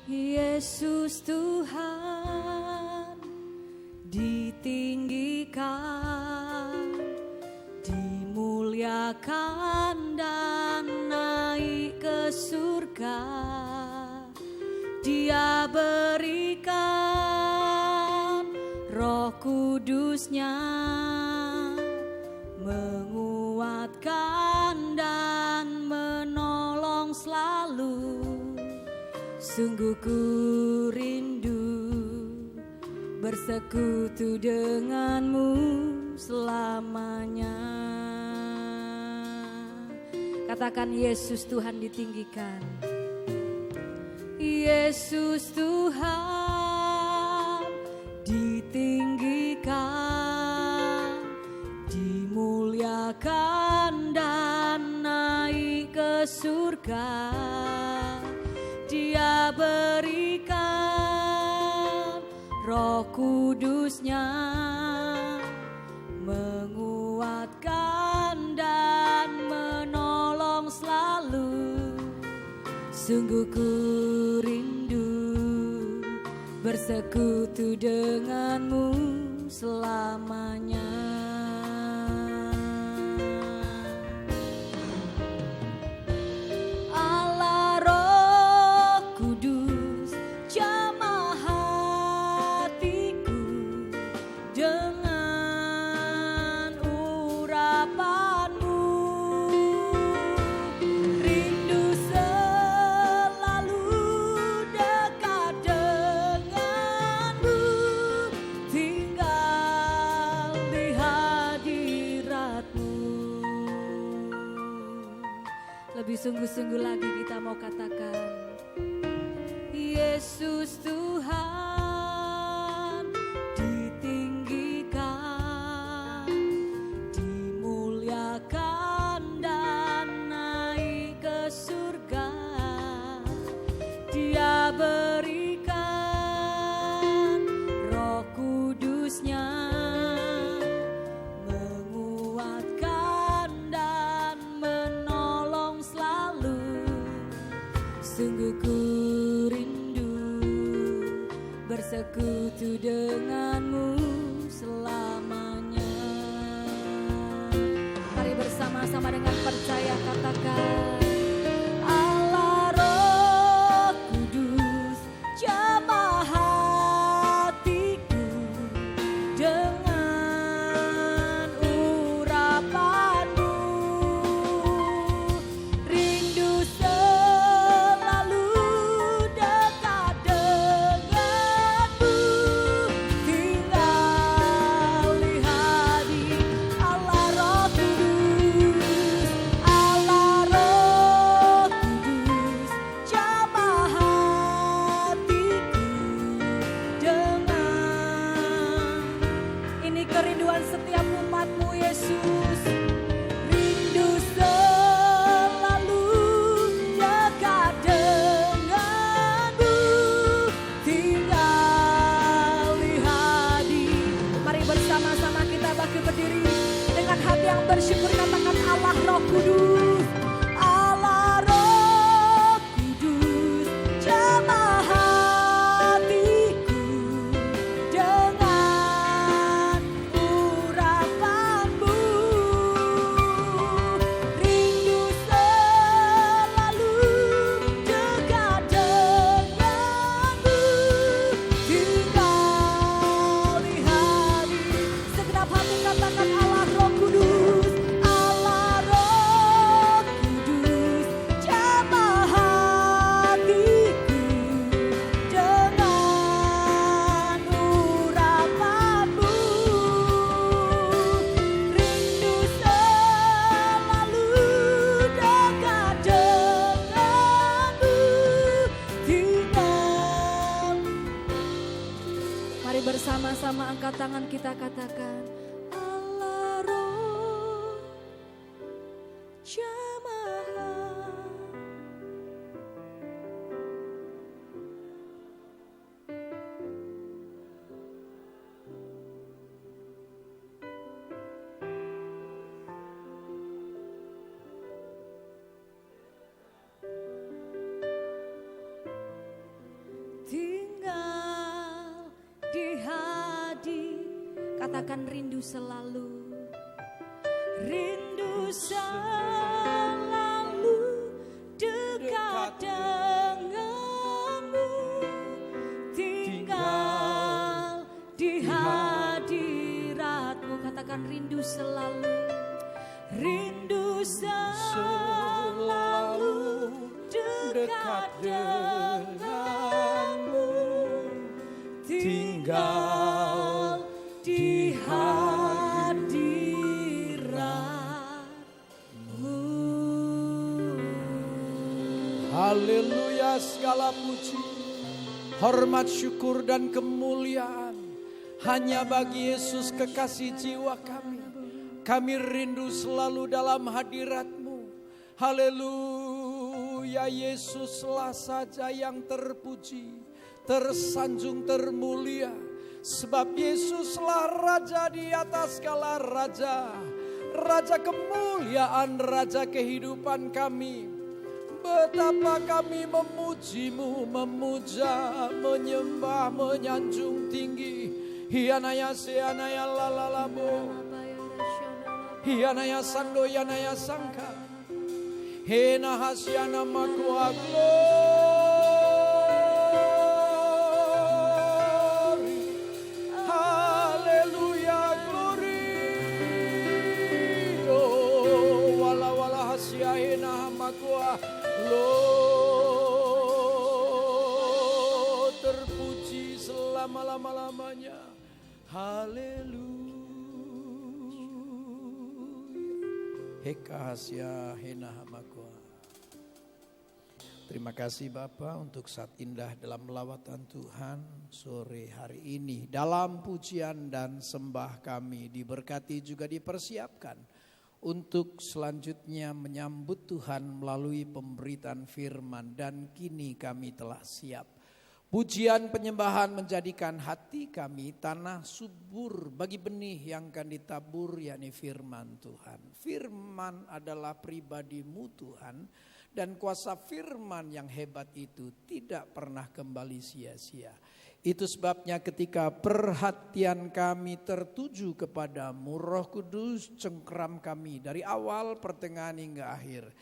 Yesus Tuhan ditinggikan, dimuliakan dan naik ke surga. Dia berikan Roh Kudus-Nya, menguatkan dan menolong selalu. Sungguh ku rindu bersekutu denganmu selamanya. Katakan Yesus Tuhan ditinggikan. Yesus Tuhan ditinggikan, dimuliakan dan naik ke surga. Dia berikan Roh Kudus-Nya, menguatkan dan menolong selalu. Sungguh ku rindu bersekutu denganmu selamanya. Lebih sungguh-sungguh lagi kita mau katakan, Yesus Tuhan ditinggikan, dimuliakan dan naik ke surga. Dia berikan Roh Kudus-Nya, sungguh ku rindu bersekutu denganmu selamanya. Mari bersama-sama dengan percaya katakan, Allah Roh Kudus jamah hatiku dengan urapanmu. Rindu setiap umatmu Yesus, rindu selalu dekat denganmu, tinggal di hadi. Mari bersama-sama kita bangkit berdiri dengan hati yang bersyukur, katakan Allah Roh Kudus, Allah Roh Kudus jamah hatiku dengan urapanmu. Rindu selalu dekat denganmu, tinggal di hati. Segenap hati katakan Allah Roh Kudus, Allah Roh Kudus jamah hatiku dengan urapanmu. Rindu selalu dekat denganmu, tinggal. Mari bersama-sama angkat tangan kita katakan, Allah Roh jamah. katakan rindu selalu. Rindu selalu dekat denganmu, tinggal di hadiratmu. Katakan rindu selalu. Rindu selalu dekat denganmu, tinggal di hadiratmu. Haleluya, segala puji, hormat, syukur dan kemuliaan hanya bagi Yesus kekasih jiwa kami. Kami rindu selalu dalam hadirat-Mu. Haleluya, Yesuslah saja yang terpuji, tersanjung, termulia. Sebab Yesuslah Raja di atas segala raja. Raja kemuliaan, Raja kehidupan kami. Betapa kami memuji-Mu, memuja, menyembah, menyanjung tinggi. Hianaya seanaya lalalabo. Hianaya sando yanaya sangka. Hena hasyana makua glory. Haleluya, glory. Oh, wala wala hasya hena makua lo terpuji selama-lamanya. Haleluya. Hekahasya henahamakwa. Terima kasih Bapa untuk saat indah dalam lawatan Tuhan sore hari ini. Dalam pujian dan sembah kami diberkati juga dipersiapkan untuk selanjutnya menyambut Tuhan melalui pemberitaan firman. Dan kini kami telah siap. Pujian penyembahan menjadikan hati kami tanah subur bagi benih yang akan ditabur, yakni firman Tuhan. Firman adalah pribadi-Mu Tuhan, dan kuasa firman yang hebat itu tidak pernah kembali sia-sia. Itu sebabnya ketika perhatian kami tertuju kepada-Mu, Roh Kudus cengkeram kami dari awal, pertengahan hingga akhir.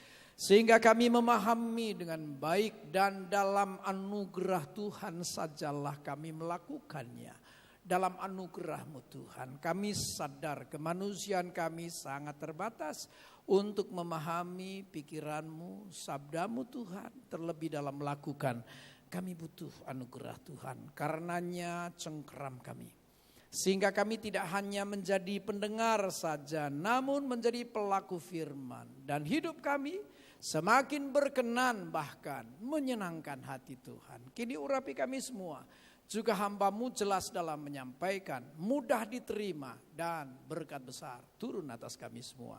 Sehingga kami memahami dengan baik, dan dalam anugerah Tuhan sajalah kami melakukannya. Dalam anugerah-Mu Tuhan, kami sadar kemanusiaan kami sangat terbatas untuk memahami pikiran-Mu, sabda-Mu Tuhan. Terlebih dalam melakukan, kami butuh anugerah Tuhan. Karenanya cengkeram kami. Sehingga kami tidak hanya menjadi pendengar saja, namun menjadi pelaku firman. Dan hidup kami semakin berkenan, bahkan menyenangkan hati Tuhan. Kini urapi kami semua, juga hamba-Mu jelas dalam menyampaikan, mudah diterima, dan berkat besar turun atas kami semua.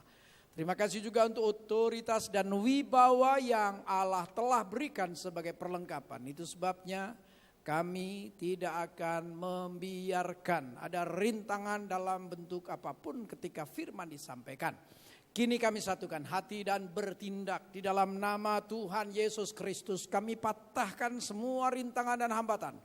Terima kasih juga untuk otoritas dan wibawa yang Allah telah berikan sebagai perlengkapan. Itu sebabnya kami tidak akan membiarkan ada rintangan dalam bentuk apapun ketika firman disampaikan. Kini kami satukan hati dan bertindak di dalam nama Tuhan Yesus Kristus. Kami patahkan semua rintangan dan hambatan.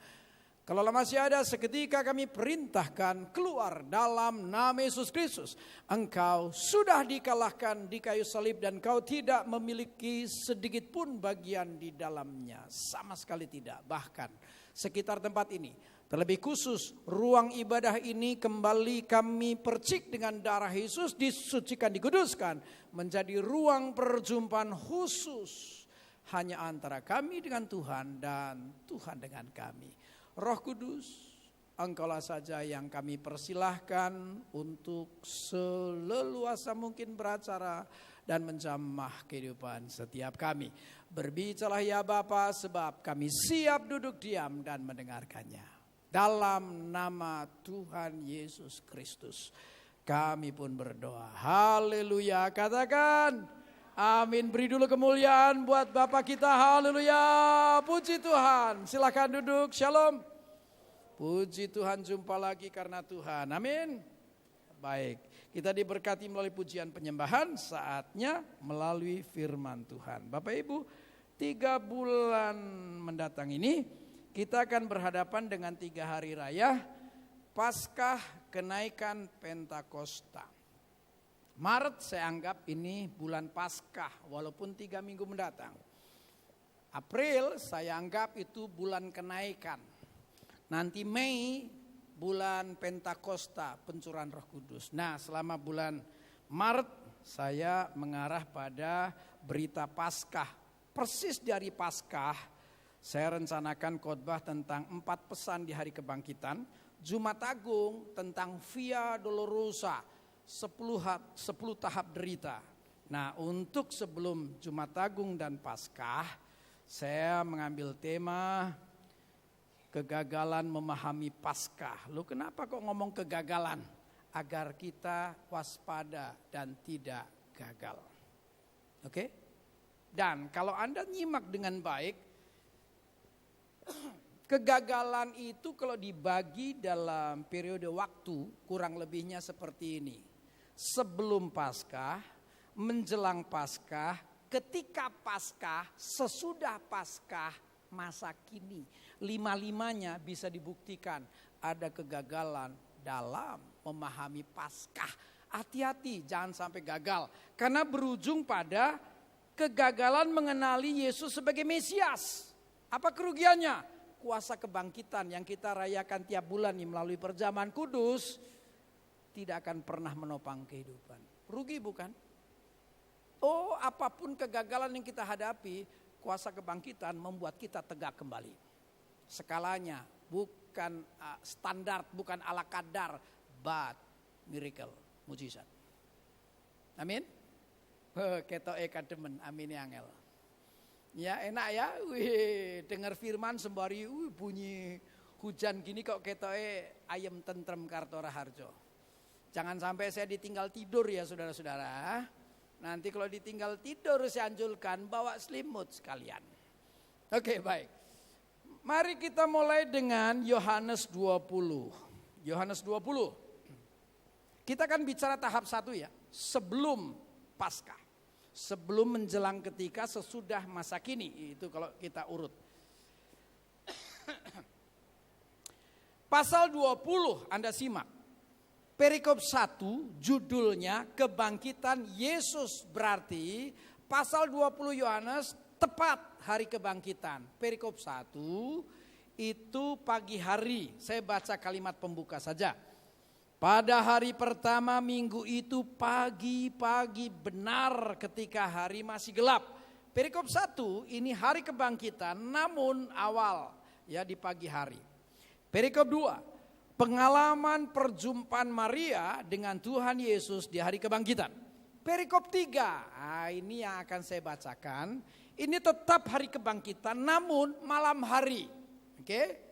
Kalau masih ada, seketika kami perintahkan keluar dalam nama Yesus Kristus. Engkau sudah dikalahkan di kayu salib dan kau tidak memiliki sedikit pun bagian di dalamnya. Sama sekali tidak. Bahkan sekitar tempat ini, terlebih khusus ruang ibadah ini kembali kami percik dengan darah Yesus, disucikan, dikuduskan menjadi ruang perjumpaan khusus hanya antara kami dengan Tuhan dan Tuhan dengan kami. Roh Kudus, Engkaulah saja yang kami persilahkan untuk seleluasa mungkin beracara dan menjamah kehidupan setiap kami. Berbicara ya Bapa, sebab kami siap duduk diam dan mendengarkannya. Dalam nama Tuhan Yesus Kristus kami pun berdoa. Haleluya, katakan amin. Beri dulu kemuliaan buat Bapa kita. Haleluya, puji Tuhan. Silakan duduk, shalom. Puji Tuhan, jumpa lagi karena Tuhan, amin. Baik, kita diberkati melalui pujian penyembahan, saatnya melalui firman Tuhan. Bapak Ibu, 3 bulan mendatang ini kita akan berhadapan dengan 3 hari raya Paskah kenaikan Pentakosta. Maret saya anggap ini bulan Paskah walaupun 3 minggu mendatang. April saya anggap itu bulan kenaikan. Nanti Mei bulan Pentakosta, pencurahan Roh Kudus. Nah, selama bulan Maret saya mengarah pada berita Paskah. Persis dari Paskah saya rencanakan khotbah tentang 4 pesan di hari kebangkitan. Jumat Agung tentang Via Dolorosa, 10 tahap derita. Nah, untuk sebelum Jumat Agung dan Paskah, saya mengambil tema kegagalan memahami Paskah. Lu kenapa kok ngomong kegagalan? Agar kita waspada dan tidak gagal. Oke? Dan kalau Anda nyimak dengan baik, kegagalan itu kalau dibagi dalam periode waktu kurang lebihnya seperti ini. Sebelum Paskah, menjelang Paskah, ketika Paskah, sesudah Paskah, masa kini. 5-5-nya bisa dibuktikan ada kegagalan dalam memahami Paskah. Hati-hati jangan sampai gagal. Karena berujung pada kegagalan mengenali Yesus sebagai Mesias. Apa kerugiannya? Kuasa kebangkitan yang kita rayakan tiap bulan melalui perjamuan kudus tidak akan pernah menopang kehidupan. Rugi bukan? Oh, apapun kegagalan yang kita hadapi, kuasa kebangkitan membuat kita tegak kembali. Skalanya bukan standar, bukan ala kadar, but miracle, mujizat. Amin. Ketoke kademen, amin ya angel. Ya enak ya, dengar firman sembari bunyi hujan gini kok ketoke ayem tentrem Kartora Harjo. Jangan sampai saya ditinggal tidur ya saudara-saudara. Nanti kalau ditinggal tidur saya anjurkan bawa selimut sekalian. Oke, baik. Mari kita mulai dengan Yohanes 20. Yohanes 20. Kita akan bicara tahap 1 ya, sebelum Paskah. Sebelum menjelang ketika sesudah masa kini, itu kalau kita urut. Pasal 20 Anda simak. Perikop 1 judulnya kebangkitan Yesus, berarti pasal 20 Yohanes tepat hari kebangkitan. Perikop 1 itu pagi hari. Saya baca kalimat pembuka saja. Pada hari pertama minggu itu pagi-pagi benar ketika hari masih gelap. Perikop 1 ini hari kebangkitan namun awal ya di pagi hari. Perikop 2 pengalaman perjumpaan Maria dengan Tuhan Yesus di hari kebangkitan. Perikop 3 ini yang akan saya bacakan. Ini tetap hari kebangkitan namun malam hari. Oke?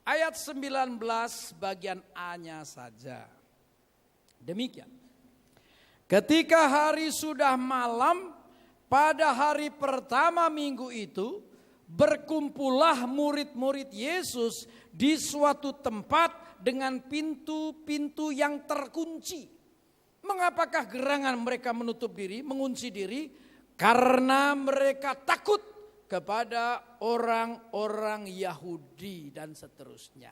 Ayat 19 bagian A-nya saja. Demikian. Ketika hari sudah malam, pada hari pertama minggu itu, berkumpullah murid-murid Yesus di suatu tempat dengan pintu-pintu yang terkunci. Mengapakah gerangan mereka menutup diri, mengunci diri? Karena mereka takut kepada orang-orang Yahudi dan seterusnya.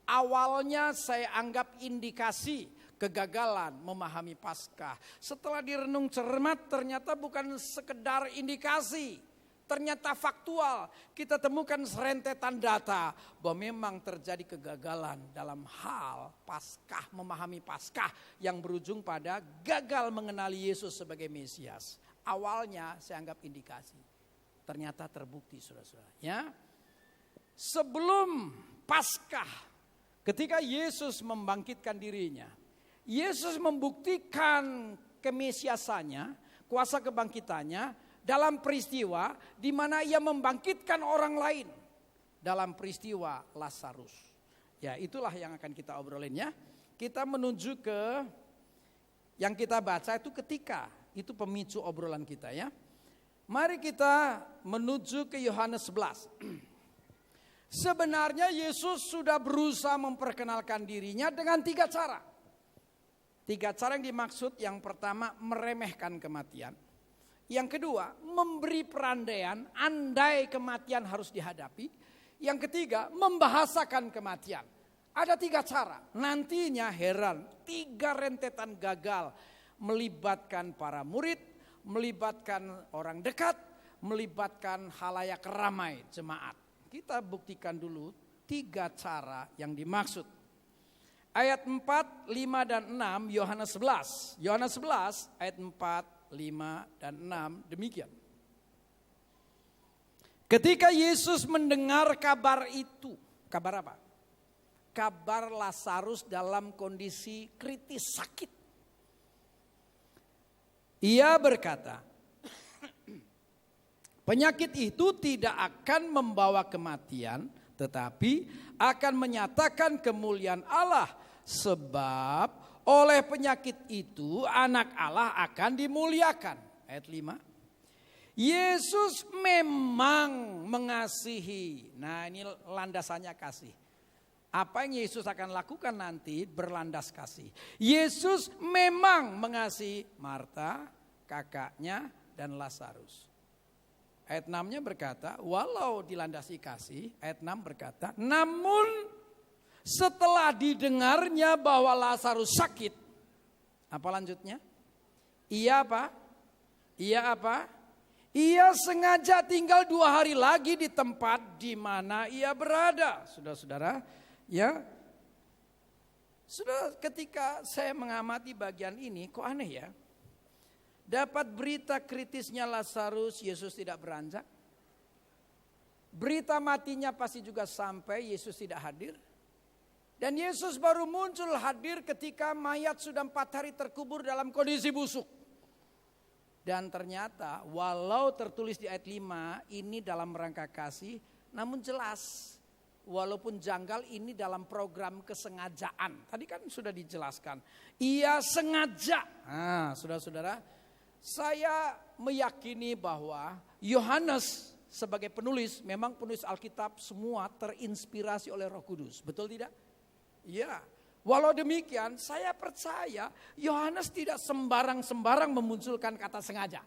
Awalnya saya anggap indikasi kegagalan memahami Paskah. Setelah direnung cermat ternyata bukan sekedar indikasi. Ternyata faktual. Kita temukan serentetan data bahwa memang terjadi kegagalan dalam hal Paskah, memahami Paskah yang berujung pada gagal mengenali Yesus sebagai Mesias. Awalnya saya anggap indikasi. Ternyata terbukti saudara-saudara. Ya. Sebelum Paskah, ketika Yesus membangkitkan dirinya, Yesus membuktikan kemesiasannya, kuasa kebangkitannya dalam peristiwa di mana ia membangkitkan orang lain. Dalam peristiwa Lazarus. Ya, itulah yang akan kita obrolin ya. Kita menuju ke yang kita baca itu ketika. Itu pemicu obrolan kita ya. Mari kita menuju ke Yohanes 11. Sebenarnya Yesus sudah berusaha memperkenalkan dirinya dengan 3 cara. 3 cara yang dimaksud, yang pertama meremehkan kematian. Yang kedua memberi perandaian andai kematian harus dihadapi. Yang ketiga membahasakan kematian. Ada 3 cara. Nantinya heran, 3 rentetan gagal melibatkan para murid, melibatkan orang dekat, melibatkan halayak ramai jemaat. Kita buktikan dulu 3 cara yang dimaksud. Ayat 4, 5 dan 6 Yohanes 11. Yohanes 11 ayat 4, 5 dan 6 demikian. Ketika Yesus mendengar kabar itu, kabar apa? Kabar Lazarus dalam kondisi kritis sakit. Ia berkata, penyakit itu tidak akan membawa kematian, tetapi akan menyatakan kemuliaan Allah. Sebab oleh penyakit itu anak Allah akan dimuliakan. Ayat 5. Yesus memang mengasihi. Nah, ini landasannya kasih. Apa yang Yesus akan lakukan nanti berlandas kasih. Yesus memang mengasihi Marta, kakaknya, dan Lazarus. Ayat 6-nya berkata, walau dilandasi kasih, ayat 6 berkata, namun setelah didengarnya bahwa Lazarus sakit, apa lanjutnya? Ia apa? Ia sengaja tinggal 2 hari lagi di tempat di mana ia berada. Saudara-saudara, ya. Sudah ketika saya mengamati bagian ini, kok aneh ya? Dapat berita kritisnya Lazarus, Yesus tidak beranjak. Berita matinya pasti juga sampai, Yesus tidak hadir. Dan Yesus baru muncul hadir ketika mayat sudah 4 hari terkubur dalam kondisi busuk. Dan ternyata walau tertulis di ayat 5 ini dalam rangka kasih, namun jelas walaupun janggal ini dalam program kesengajaan. Tadi kan sudah dijelaskan. Ia sengaja. Nah, saudara-saudara, saya meyakini bahwa Yohanes sebagai penulis, memang penulis Alkitab semua terinspirasi oleh Roh Kudus. Betul tidak? Ya. Walau demikian, saya percaya Yohanes tidak sembarang-sembarang memunculkan kata sengaja.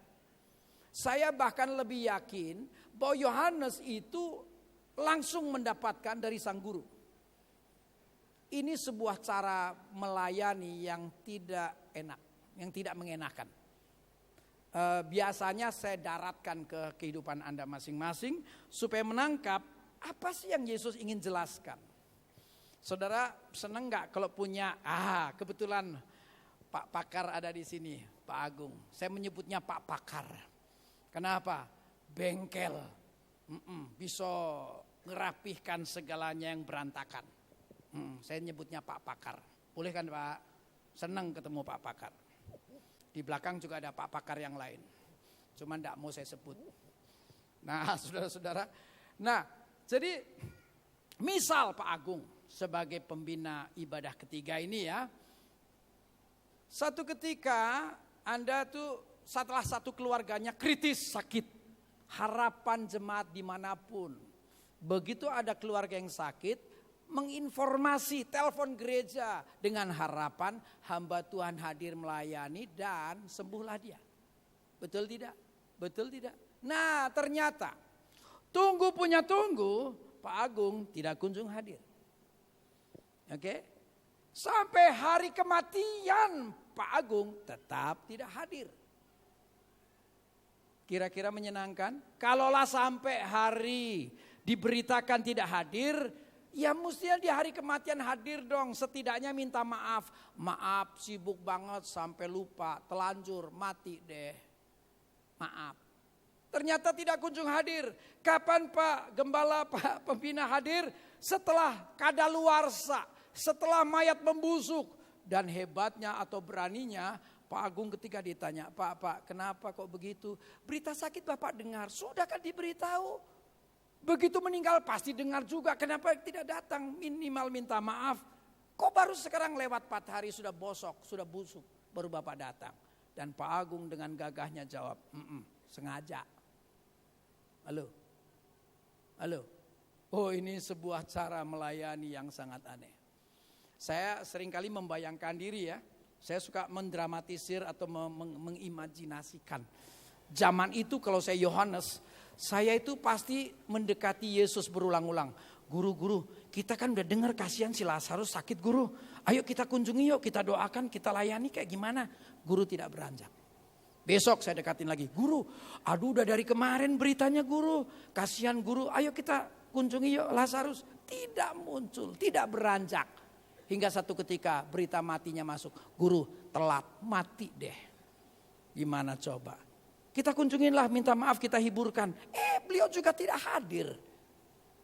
Saya bahkan lebih yakin bahwa Yohanes itu langsung mendapatkan dari sang guru. Ini sebuah cara melayani yang tidak enak, yang tidak mengenakan. Biasanya saya daratkan ke kehidupan Anda masing-masing supaya menangkap apa sih yang Yesus ingin jelaskan. Saudara senang gak kalau punya, kebetulan Pak Pakar ada di sini, Pak Agung. Saya menyebutnya Pak Pakar. Kenapa? Bengkel. Bisa ngerapihkan segalanya yang berantakan. Saya nyebutnya Pak Pakar. Boleh kan Pak? Senang ketemu Pak Pakar. Di belakang juga ada Pak Pakar yang lain. Cuman gak mau saya sebut. Nah saudara-saudara. Nah jadi misal Pak Agung sebagai pembina ibadah ketiga ini ya. Satu ketika Anda tuh setelah satu keluarganya kritis sakit. Harapan jemaat dimanapun. Begitu ada keluarga yang sakit, menginformasi, telepon gereja dengan harapan hamba Tuhan hadir melayani dan sembuhlah dia. Betul tidak? Betul tidak? Nah ternyata tunggu punya tunggu, Pak Agung tidak kunjung hadir. Oke? Sampai hari kematian Pak Agung tetap tidak hadir. Kira-kira menyenangkan? Kalaulah sampai hari diberitakan tidak hadir, ya mestinya di hari kematian hadir dong. Setidaknya minta maaf. Maaf sibuk banget sampai lupa, telanjur, mati deh. Maaf. Ternyata tidak kunjung hadir. Kapan Pak Gembala, Pak Pembina hadir? Setelah kadaluarsa, setelah mayat membusuk. Dan hebatnya atau beraninya Pak Agung ketika ditanya, Pak kenapa kok begitu? Berita sakit Bapak dengar, sudah kan diberitahu. Begitu meninggal pasti dengar juga, kenapa tidak datang? Minimal minta maaf. Kok baru sekarang lewat 4 hari sudah bosok, sudah busuk, baru Bapak datang. Dan Pak Agung dengan gagahnya jawab, sengaja. Halo. Oh ini sebuah cara melayani yang sangat aneh. Saya seringkali membayangkan diri ya. Saya suka mendramatisir atau mengimajinasikan. Zaman itu kalau saya Yohanes, saya itu pasti mendekati Yesus berulang-ulang. Guru, kita kan udah dengar kasihan si Lazarus sakit guru. Ayo kita kunjungi yuk, kita doakan, kita layani kayak gimana. Guru tidak beranjak. Besok saya dekatin lagi, guru, aduh udah dari kemarin beritanya guru. Kasihan guru, ayo kita kunjungi yuk Lazarus. Tidak muncul, tidak beranjak. Hingga satu ketika berita matinya masuk. Guru telat, mati deh. Gimana coba? Kita kunjunginlah, minta maaf, kita hiburkan. Beliau juga tidak hadir.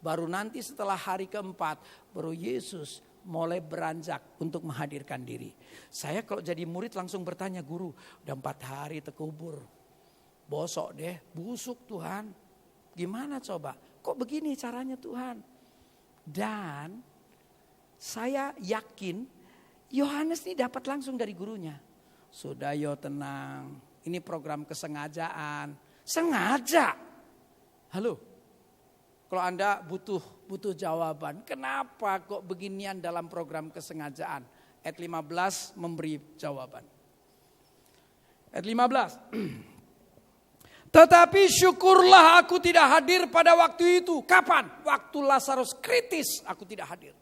Baru nanti setelah hari keempat, baru Yesus mulai beranjak untuk menghadirkan diri. Saya kalau jadi murid langsung bertanya, guru udah 4 hari terkubur. Bosok deh, busuk Tuhan. Gimana coba? Kok begini caranya Tuhan? Dan saya yakin Yohanes ini dapat langsung dari gurunya. Sudah yo tenang, ini program kesengajaan. Sengaja. Halo. Kalau Anda butuh jawaban, kenapa kok beginian dalam program kesengajaan? Ayat 15 memberi jawaban. Ayat 15. Tetapi syukurlah aku tidak hadir pada waktu itu. Kapan? Waktu Lazarus kritis aku tidak hadir.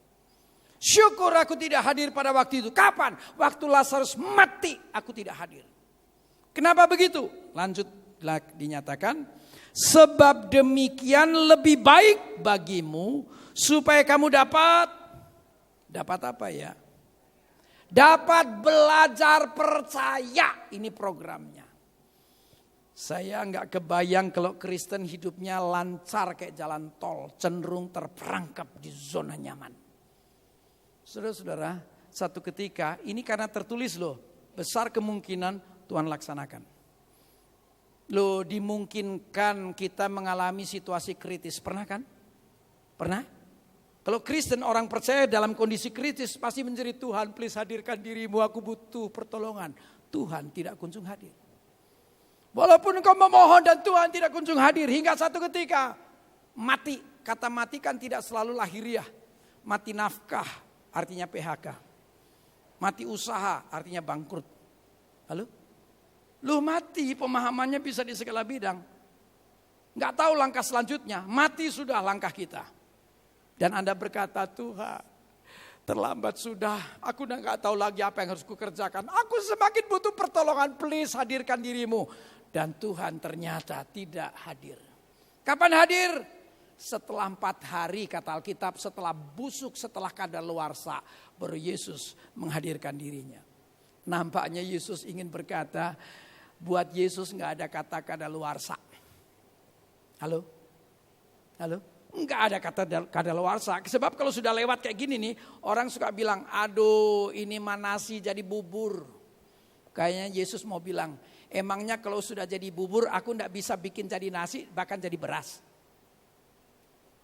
Syukur aku tidak hadir pada waktu itu. Kapan? Waktu Lazarus mati aku tidak hadir. Kenapa begitu? Lanjutlah dinyatakan. Sebab demikian lebih baik bagimu supaya kamu dapat apa ya? Dapat belajar percaya. Ini programnya. Saya nggak kebayang kalau Kristen hidupnya lancar kayak jalan tol, cenderung terperangkap di zona nyaman. Saudara-saudara, satu ketika ini karena tertulis loh, besar kemungkinan Tuhan laksanakan. Loh, dimungkinkan kita mengalami situasi kritis. Pernah kan? Pernah? Kalau Kristen orang percaya dalam kondisi kritis pasti menjerit, Tuhan please hadirkan dirimu, aku butuh pertolongan. Tuhan tidak kunjung hadir. Walaupun engkau memohon dan Tuhan tidak kunjung hadir. Hingga satu ketika mati. Kata mati kan tidak selalu lahiriah. Mati nafkah artinya PHK. Mati usaha artinya bangkrut. Halo? Lu mati pemahamannya bisa di segala bidang. Gak tahu langkah selanjutnya. Mati sudah langkah kita. Dan Anda berkata, Tuhan terlambat sudah. Aku udah gak tahu lagi apa yang harus kukerjakan. Aku semakin butuh pertolongan. Please hadirkan dirimu. Dan Tuhan ternyata tidak hadir. Kapan hadir? Setelah 4 hari kata Alkitab. Setelah busuk, setelah kadaluarsa. Baru Yesus menghadirkan dirinya. Nampaknya Yesus ingin berkata, buat Yesus gak ada kata kadaluarsa. Halo? Halo? Enggak ada kata kadaluarsa. Sebab kalau sudah lewat kayak gini nih, orang suka bilang, aduh ini mah nasi jadi bubur. Kayaknya Yesus mau bilang, emangnya kalau sudah jadi bubur aku gak bisa bikin jadi nasi, bahkan jadi beras.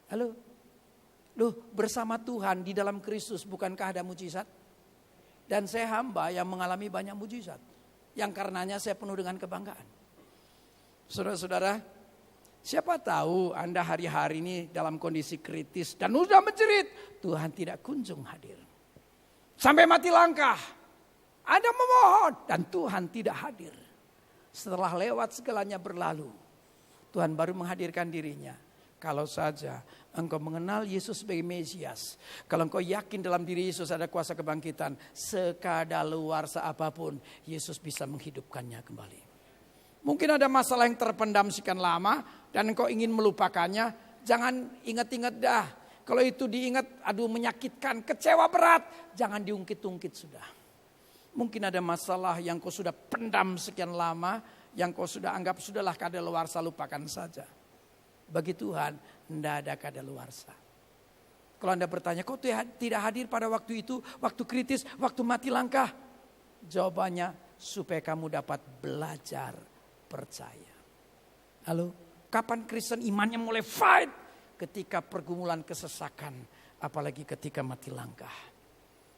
Halo? Loh, bersama Tuhan di dalam Kristus bukankah ada mujizat? Dan saya hamba yang mengalami banyak mujizat. Yang karenanya saya penuh dengan kebanggaan. Saudara-saudara, siapa tahu Anda hari-hari ini dalam kondisi kritis dan sudah menjerit, Tuhan tidak kunjung hadir. Sampai mati langkah, Anda memohon dan Tuhan tidak hadir. Setelah lewat segalanya berlalu, Tuhan baru menghadirkan dirinya. Kalau saja engkau mengenal Yesus sebagai Mesias, kalau engkau yakin dalam diri Yesus ada kuasa kebangkitan, sekadaluarsa apapun Yesus bisa menghidupkannya kembali. Mungkin ada masalah yang terpendam sekian lama dan engkau ingin melupakannya, jangan ingat-ingat dah. Kalau itu diingat, aduh menyakitkan, kecewa berat, jangan diungkit-ungkit sudah. Mungkin ada masalah yang kau sudah pendam sekian lama, yang kau sudah anggap sudahlah kadaluarsa, lupakan saja. Bagi Tuhan, tidak ada kadaluarsa. Kalau Anda bertanya, kok tidak hadir pada waktu itu, waktu kritis, waktu mati langkah? Jawabannya, supaya kamu dapat belajar percaya. Halo, kapan Kristen imannya mulai fight? Ketika pergumulan kesesakan, apalagi ketika mati langkah.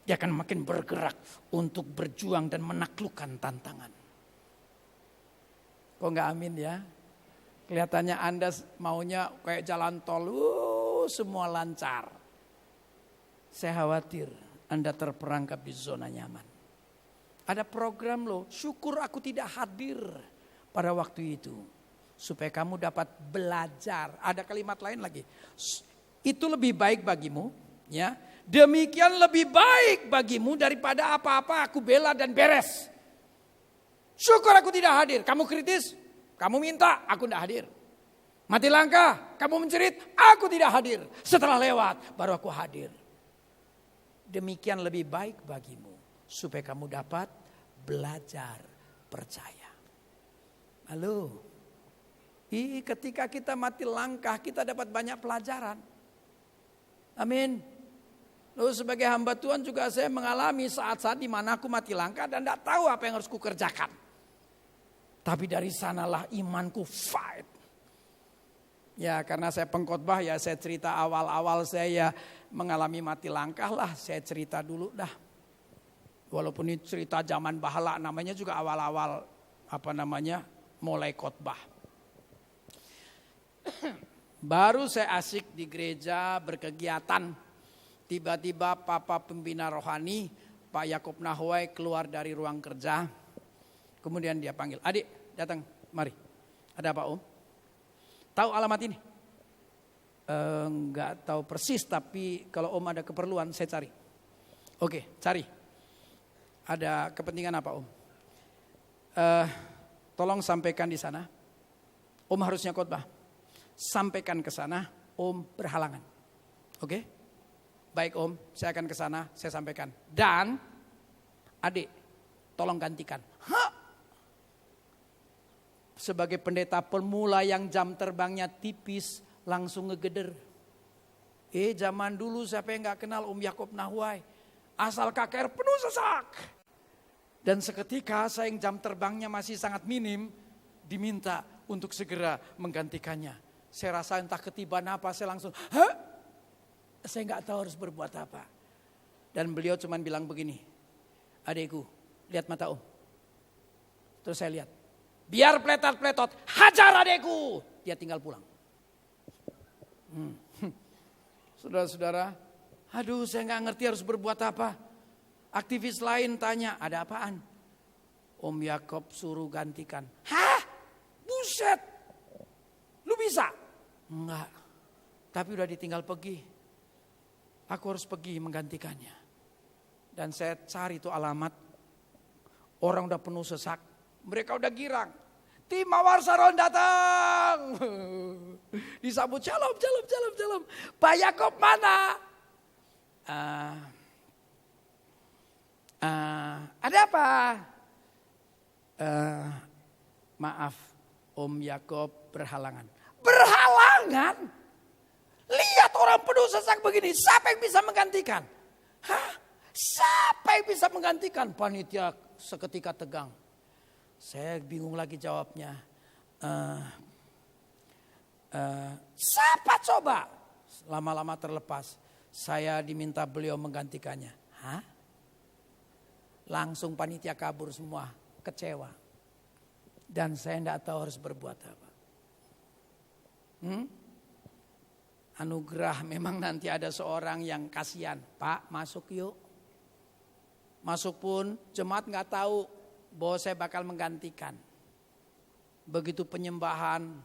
Dia akan makin bergerak untuk berjuang dan menaklukkan tantangan. Kok enggak amin ya? Kelihatannya Anda maunya kayak jalan tol, semua lancar. Saya khawatir Anda terperangkap di zona nyaman. Ada program loh, syukur aku tidak hadir pada waktu itu. Supaya kamu dapat belajar. Ada kalimat lain lagi. itu lebih baik bagimu, ya. Demikian lebih baik bagimu daripada apa-apa aku bela dan beres. Syukur aku tidak hadir. Kamu kritis, kamu minta, aku tidak hadir. Mati langkah, kamu menjerit, aku tidak hadir. Setelah lewat, baru aku hadir. Demikian lebih baik bagimu, supaya kamu dapat belajar percaya. Halo, ketika kita mati langkah, kita dapat banyak pelajaran. Amin. Lalu sebagai hamba Tuhan juga saya mengalami saat-saat di mana aku mati langkah dan tidak tahu apa yang harus kukerjakan. Tapi dari sanalah imanku fight. Ya karena saya pengkhotbah ya saya cerita awal-awal saya mengalami mati langkah lah. Saya cerita dulu dah. Walaupun ini cerita zaman bahala namanya juga awal-awal mulai khotbah. Baru saya asik di gereja berkegiatan. Tiba-tiba Papa Pembina Rohani, Pak Yakob Nahwai keluar dari ruang kerja. Kemudian dia panggil, adik datang mari. Ada apa Om? Tahu alamat ini? Enggak tahu persis tapi kalau Om ada keperluan saya cari. Oke cari. Ada kepentingan apa Om? Tolong sampaikan di sana. Om harusnya khotbah. Sampaikan ke sana, Om berhalangan. Oke? Baik Om, saya akan ke sana, saya sampaikan. Dan adik, tolong gantikan. Hah? Sebagai pendeta pemula yang jam terbangnya tipis, langsung ngegeder. Zaman dulu siapa yang gak kenal Om Yakob Nahwai. Asal KKR penuh sesak. Dan seketika saya yang jam terbangnya masih sangat minim, diminta untuk segera menggantikannya. Saya rasa entah ketiban apa, saya langsung, hah? Saya gak tahu harus berbuat apa. Dan beliau cuma bilang begini, adikku, lihat mata Om. Terus saya lihat, biar pletot-pletot, hajar adikku. Dia tinggal pulang. Saudara-saudara, aduh saya gak ngerti harus berbuat apa. Aktivis lain tanya, ada apaan? Om Yakob suruh gantikan. Hah? Buset. Lu bisa? Enggak. Tapi udah ditinggal pergi. Aku harus pergi menggantikannya. Dan saya cari tuh alamat. Orang udah penuh sesak. Mereka udah girang. Tim Mawar Saron datang. Disambut shalom. Pak Yakob mana? Ada apa? Maaf, Om Yakob berhalangan. Berhalangan? Lihat orang penuh sesak begini, siapa yang bisa menggantikan? Hah? Siapa yang bisa menggantikan? Panitia seketika tegang. Saya bingung lagi jawabnya. Siapa coba? Lama-lama terlepas. Saya diminta beliau menggantikannya. Hah? Langsung panitia kabur semua, kecewa. Dan saya tidak tahu harus berbuat apa. Anugerah memang nanti ada seorang yang kasihan. Pak masuk yuk. Masuk pun jemaat gak tahu bahwa saya bakal menggantikan. Begitu penyembahan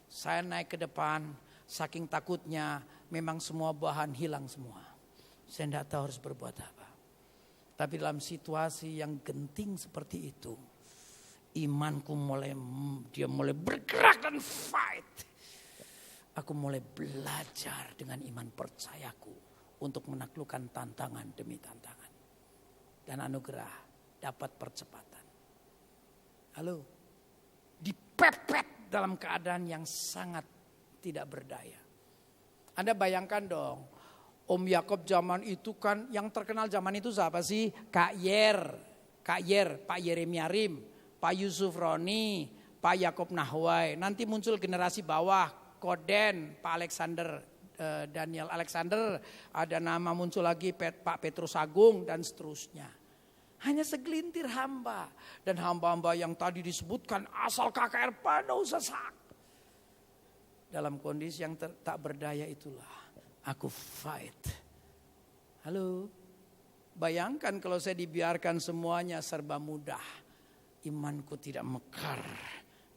saya naik ke depan. Saking takutnya memang semua bahan hilang semua. Saya gak tahu harus berbuat apa. Tapi dalam situasi yang genting seperti itu. Imanku mulai bergerak dan fight. Aku mulai belajar dengan iman percayaku untuk menaklukkan tantangan demi tantangan. Dan anugerah dapat percepatan. Halo, dipepet dalam keadaan yang sangat tidak berdaya. Anda bayangkan dong, Om Yakob zaman itu kan yang terkenal zaman itu siapa sih? Kak Yer, Pak Yeremia Rim, Pak Yusuf Roni, Pak Yakob Nahwai. Nanti muncul generasi bawah. Koden, Pak Alexander, Daniel Alexander, ada nama muncul lagi Pak Petrus Agung dan seterusnya. Hanya segelintir hamba dan hamba-hamba yang tadi disebutkan asal KKR penuh sesak. Dalam kondisi yang tak berdaya itulah aku fight. Halo, bayangkan kalau saya dibiarkan semuanya serba mudah, imanku tidak mekar.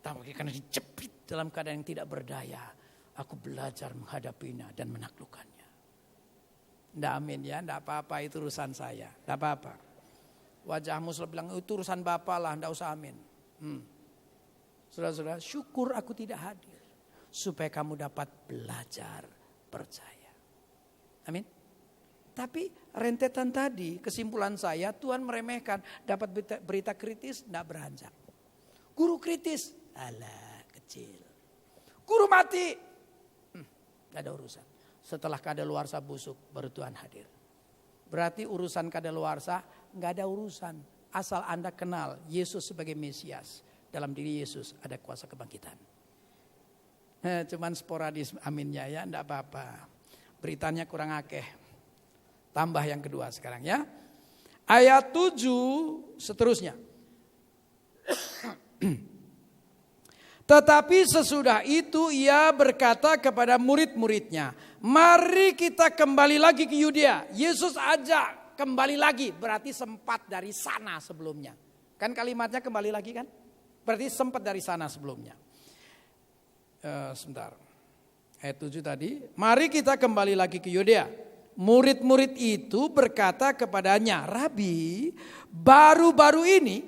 Tapi karena dijepit dalam keadaan yang tidak berdaya, Aku belajar menghadapinya dan menaklukkannya. Nggak amin ya, nggak apa-apa itu urusan saya. Nggak apa-apa. Wajahmu selalu bilang itu urusan Bapak lah, nggak usah amin. Saudara-saudara, syukur aku tidak hadir. Supaya kamu dapat belajar percaya. Amin. Tapi rentetan tadi, kesimpulan saya, Tuhan meremehkan. Dapat berita kritis, tidak beranjak. Guru kritis, alah kecil. Guru mati, tidak ada urusan. Setelah kadaluarsa busuk, baru Tuhan hadir. Berarti urusan kadaluarsa, nggak ada urusan. Asal Anda kenal Yesus sebagai Mesias. Dalam diri Yesus ada kuasa kebangkitan. Cuman sporadis aminnya ya, tidak apa-apa. Beritanya kurang akeh. Tambah yang kedua sekarang ya. Ayat 7 seterusnya. Tetapi sesudah itu ia berkata kepada murid-muridnya, mari kita kembali lagi ke Yudea. Yesus ajak kembali lagi, berarti sempat dari sana sebelumnya. Kan kalimatnya kembali lagi kan? Berarti sempat dari sana sebelumnya. Sebentar. Ayat 7 tadi, mari kita kembali lagi ke Yudea. Murid-murid itu berkata kepadanya, Rabi, baru-baru ini,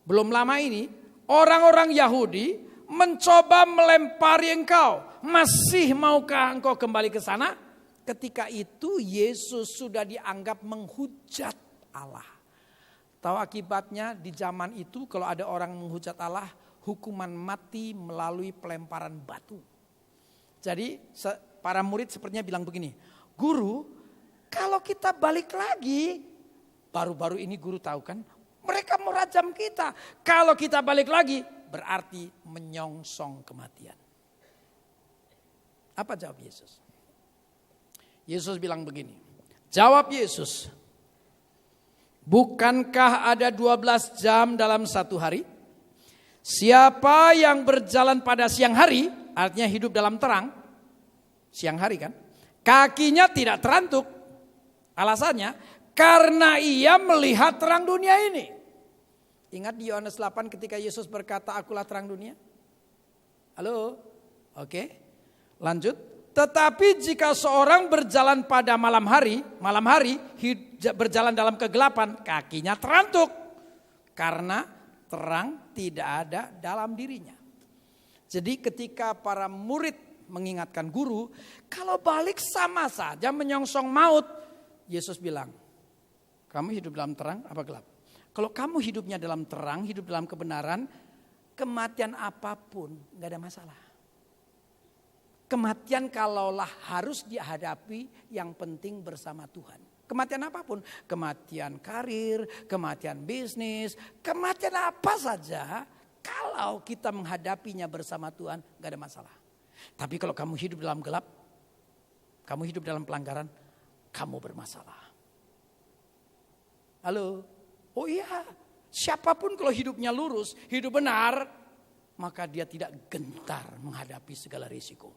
belum lama ini, orang-orang Yahudi mencoba melempari engkau. Masih maukah engkau kembali ke sana? Ketika itu Yesus sudah dianggap menghujat Allah. Tahu akibatnya di zaman itu kalau ada orang menghujat Allah, hukuman mati melalui pelemparan batu. Jadi para murid sepertinya bilang begini, Guru, kalau kita balik lagi, baru-baru ini guru tahu kan, mereka mau rajam kita. Kalau kita balik lagi, berarti menyongsong kematian. Apa jawab Yesus? Yesus bilang begini, jawab Yesus, bukankah ada 12 jam dalam satu hari? Siapa yang berjalan pada siang hari, artinya hidup dalam terang, siang hari kan, kakinya tidak terantuk. Alasannya, karena ia melihat terang dunia ini. Ingat di Yohanes 8 ketika Yesus berkata, akulah terang dunia? Halo? Oke. Lanjut. Tetapi jika seorang berjalan pada malam hari berjalan dalam kegelapan, kakinya terantuk. Karena terang tidak ada dalam dirinya. Jadi ketika para murid mengingatkan guru, kalau balik sama saja menyongsong maut. Yesus bilang, kamu hidup dalam terang apa gelap? Kalau kamu hidupnya dalam terang, hidup dalam kebenaran, kematian apapun gak ada masalah. Kematian kalaulah harus dihadapi, yang penting bersama Tuhan. Kematian apapun, kematian karir, kematian bisnis, kematian apa saja, kalau kita menghadapinya bersama Tuhan gak ada masalah. Tapi kalau kamu hidup dalam gelap, kamu hidup dalam pelanggaran, kamu bermasalah. Halo? Oh iya, siapapun kalau hidupnya lurus, hidup benar, maka dia tidak gentar menghadapi segala risiko.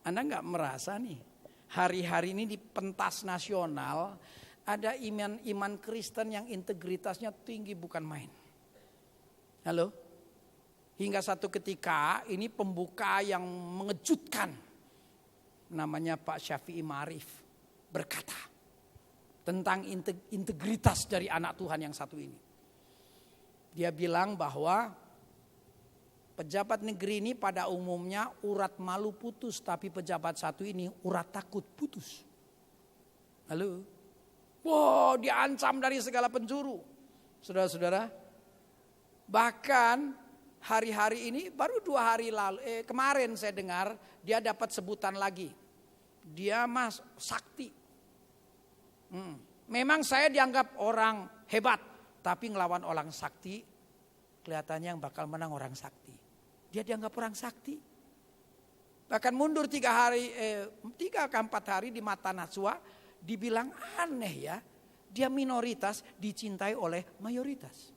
Anda gak merasa nih, hari-hari ini di pentas nasional, ada iman Kristen yang integritasnya tinggi bukan main. Halo? Hingga satu ketika ini pembuka yang mengejutkan. Namanya Pak Syafi'i Ma'arif berkata tentang integritas dari anak Tuhan yang satu ini. Dia bilang bahwa pejabat negeri ini pada umumnya urat malu putus. Tapi pejabat satu ini urat takut putus. Halo? Wow, diancam dari segala penjuru. Saudara-saudara, bahkan hari-hari ini baru 2 hari lalu, kemarin saya dengar dia dapat sebutan lagi. Dia mas sakti. Memang saya dianggap orang hebat, tapi ngelawan orang sakti, kelihatannya yang bakal menang orang sakti. Dia dianggap orang sakti. Bahkan mundur 3 ke 4 hari di mata Najwa, dibilang aneh ya. Dia minoritas dicintai oleh mayoritas.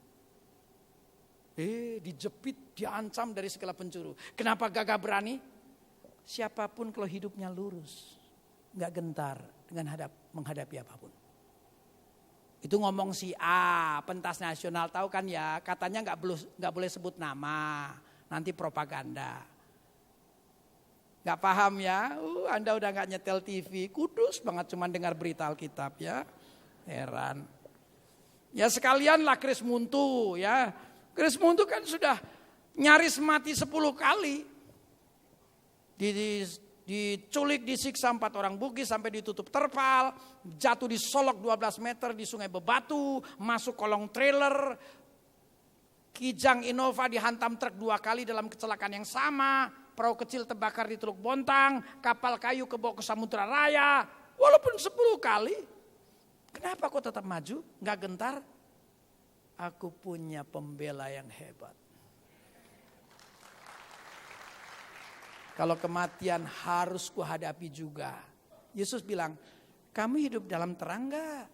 Dijepit, diancam dari segala penjuru. Kenapa gagah berani? Siapapun kalau hidupnya lurus, gak gentar dengan menghadapi apapun. Itu ngomong si A, pentas nasional, tahu kan ya, katanya gak boleh sebut nama, nanti propaganda. Gak paham ya, Anda udah gak nyetel TV, kudus banget cuman dengar berita Alkitab ya. Heran. Ya sekalianlah Krismuntu ya. Krismuntu kan sudah nyaris mati 10 kali. Diculik, disiksa 4 orang Bugis sampai ditutup terpal. Jatuh di Solok 12 meter di Sungai Bebatu. Masuk kolong trailer. Kijang Innova dihantam truk 2 kali dalam kecelakaan yang sama. Perahu kecil terbakar di Teluk Bontang. Kapal kayu kebawa ke Samudra Raya. Walaupun 10 kali. Kenapa kok tetap maju? Gak gentar? Aku punya pembela yang hebat. Kalau kematian harus kuhadapi juga. Yesus bilang, kamu hidup dalam terang gak?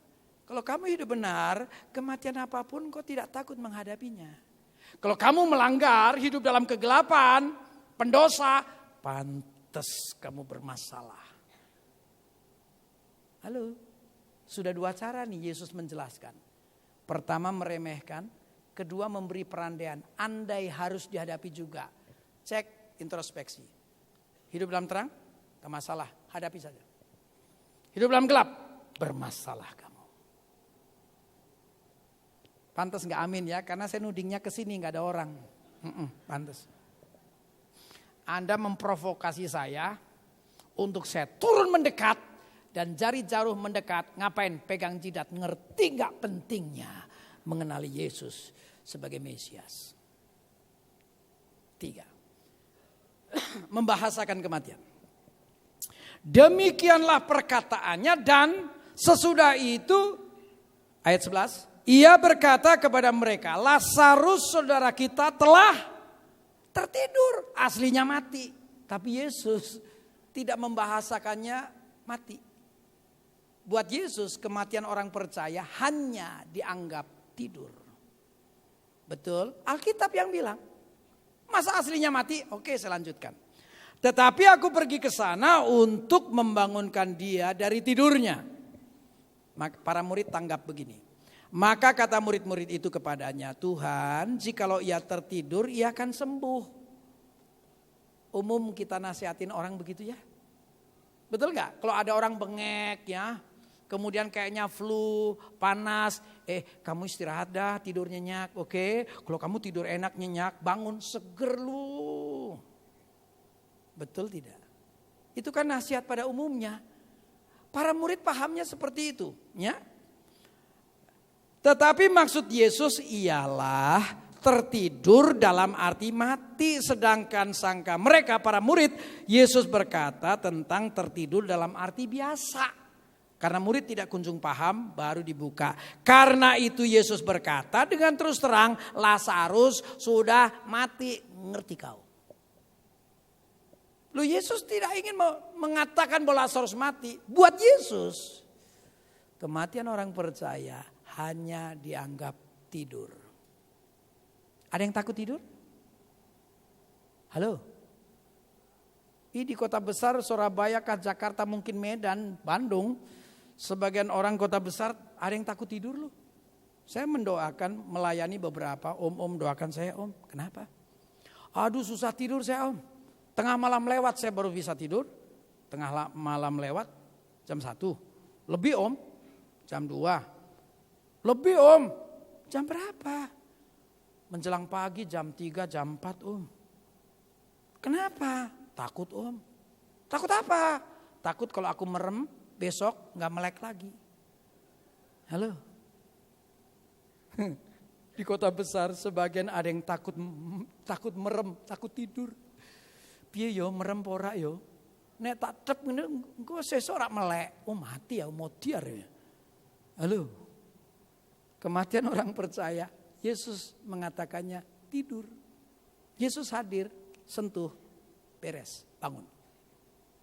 Kalau kamu hidup benar, kematian apapun kau tidak takut menghadapinya. Kalau kamu melanggar, hidup dalam kegelapan, pendosa, pantas kamu bermasalah. Halo? Sudah 2 cara nih Yesus menjelaskan. Pertama meremehkan, kedua memberi perandaian. Andai harus dihadapi juga. Cek introspeksi. Hidup dalam terang, gak masalah, hadapi saja. Hidup dalam gelap, bermasalah kamu. Pantas gak amin ya, karena saya nudingnya ke sini gak ada orang. Pantas. Anda memprovokasi saya untuk saya turun mendekat. Dan jari jauh mendekat, ngapain? Pegang jidat, ngerti gak pentingnya mengenali Yesus sebagai Mesias. 3. Membahasakan kematian. Demikianlah perkataannya dan sesudah itu, ayat 11. Ia berkata kepada mereka, Lazarus saudara kita telah tertidur. Aslinya mati. Tapi Yesus tidak membahasakannya mati. Buat Yesus kematian orang percaya hanya dianggap tidur. Betul? Alkitab yang bilang. Masa aslinya mati? Oke, saya lanjutkan. Tetapi aku pergi ke sana untuk membangunkan dia dari tidurnya. Para murid tanggap begini. Maka kata murid-murid itu kepadanya, Tuhan, jikalau ia tertidur, ia akan sembuh. Umum kita nasihatin orang begitu ya. Betul gak? Kalau ada orang bengek ya. Kemudian kayaknya flu, panas. Kamu istirahat dah, tidur nyenyak. Oke, kalau kamu tidur enak nyenyak, bangun seger lu. Betul tidak? Itu kan nasihat pada umumnya. Para murid pahamnya seperti itu. Ya. Tetapi maksud Yesus ialah tertidur dalam arti mati. Sedangkan sangka mereka para murid, Yesus berkata tentang tertidur dalam arti biasa. Karena murid tidak kunjung paham, baru dibuka. Karena itu Yesus berkata dengan terus terang, Lazarus sudah mati. Ngerti kau? Lu Yesus tidak ingin mengatakan bahwa Lazarus mati. Buat Yesus, kematian orang percaya hanya dianggap tidur. Ada yang takut tidur? Halo? Ini di kota besar, Surabaya, Jakarta, mungkin Medan, Bandung. Sebagian orang kota besar ada yang takut tidur loh. Saya mendoakan, melayani beberapa. Om doakan saya om. Kenapa? Aduh susah tidur saya om. Tengah malam lewat saya baru bisa tidur. Tengah malam lewat jam 1. Lebih om, jam 2. Lebih om, jam berapa? Menjelang pagi jam 3, jam 4 om. Kenapa? Takut om. Takut apa? Takut kalau aku merem besok gak melek lagi. Halo. Di kota besar sebagian ada yang takut merem, takut tidur. Piye yo merem pora yo. Nek tak trep ngene engko sesuk ora melek. Oh mati ya mau diar ya. Halo. Kematian orang percaya, Yesus mengatakannya tidur. Yesus hadir, sentuh, beres, bangun.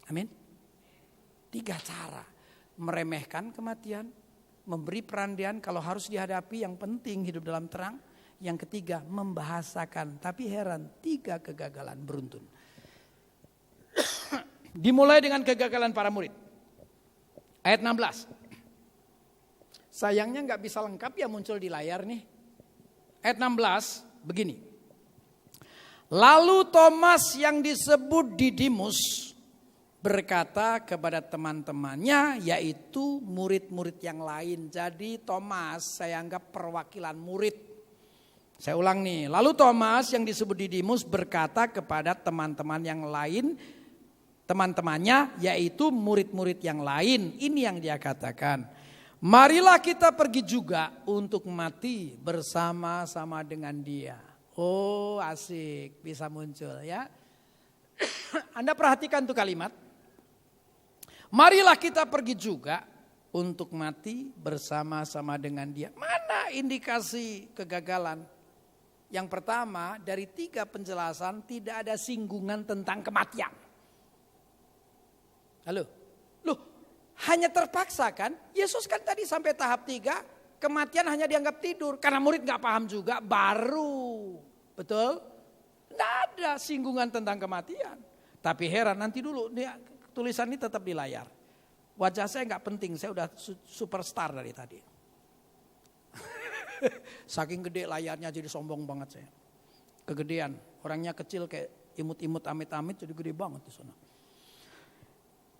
Amin. 3 cara. Meremehkan kematian, memberi perandaian kalau harus dihadapi, yang penting hidup dalam terang. Yang ketiga, membahasakan. Tapi heran, 3 kegagalan beruntun. Dimulai dengan kegagalan para murid. Ayat 16. Sayangnya gak bisa lengkap ya muncul di layar nih. Ayat 16 begini. Lalu Thomas yang disebut Didimus berkata kepada teman-temannya, yaitu murid-murid yang lain. Jadi Thomas saya anggap perwakilan murid. Saya ulang nih, lalu Thomas yang disebut Didimus berkata kepada teman-teman yang lain, teman-temannya yaitu murid-murid yang lain. Ini yang dia katakan, marilah kita pergi juga untuk mati bersama-sama dengan dia. Oh asik, bisa muncul ya. Anda perhatikan tuh kalimat. Marilah kita pergi juga untuk mati bersama-sama dengan dia. Mana indikasi kegagalan? Yang pertama, dari 3 penjelasan tidak ada singgungan tentang kematian. Halo? Loh, hanya terpaksa kan? Yesus kan tadi sampai tahap 3, kematian hanya dianggap tidur. Karena murid gak paham juga, baru. Betul? Tidak ada singgungan tentang kematian. Tapi heran, nanti dulu, tulisan ini tetap di layar. Wajah saya gak penting, saya udah superstar dari tadi. Saking gede layarnya jadi sombong banget saya. Kegedean, orangnya kecil kayak imut-imut amit-amit jadi gede banget di sana.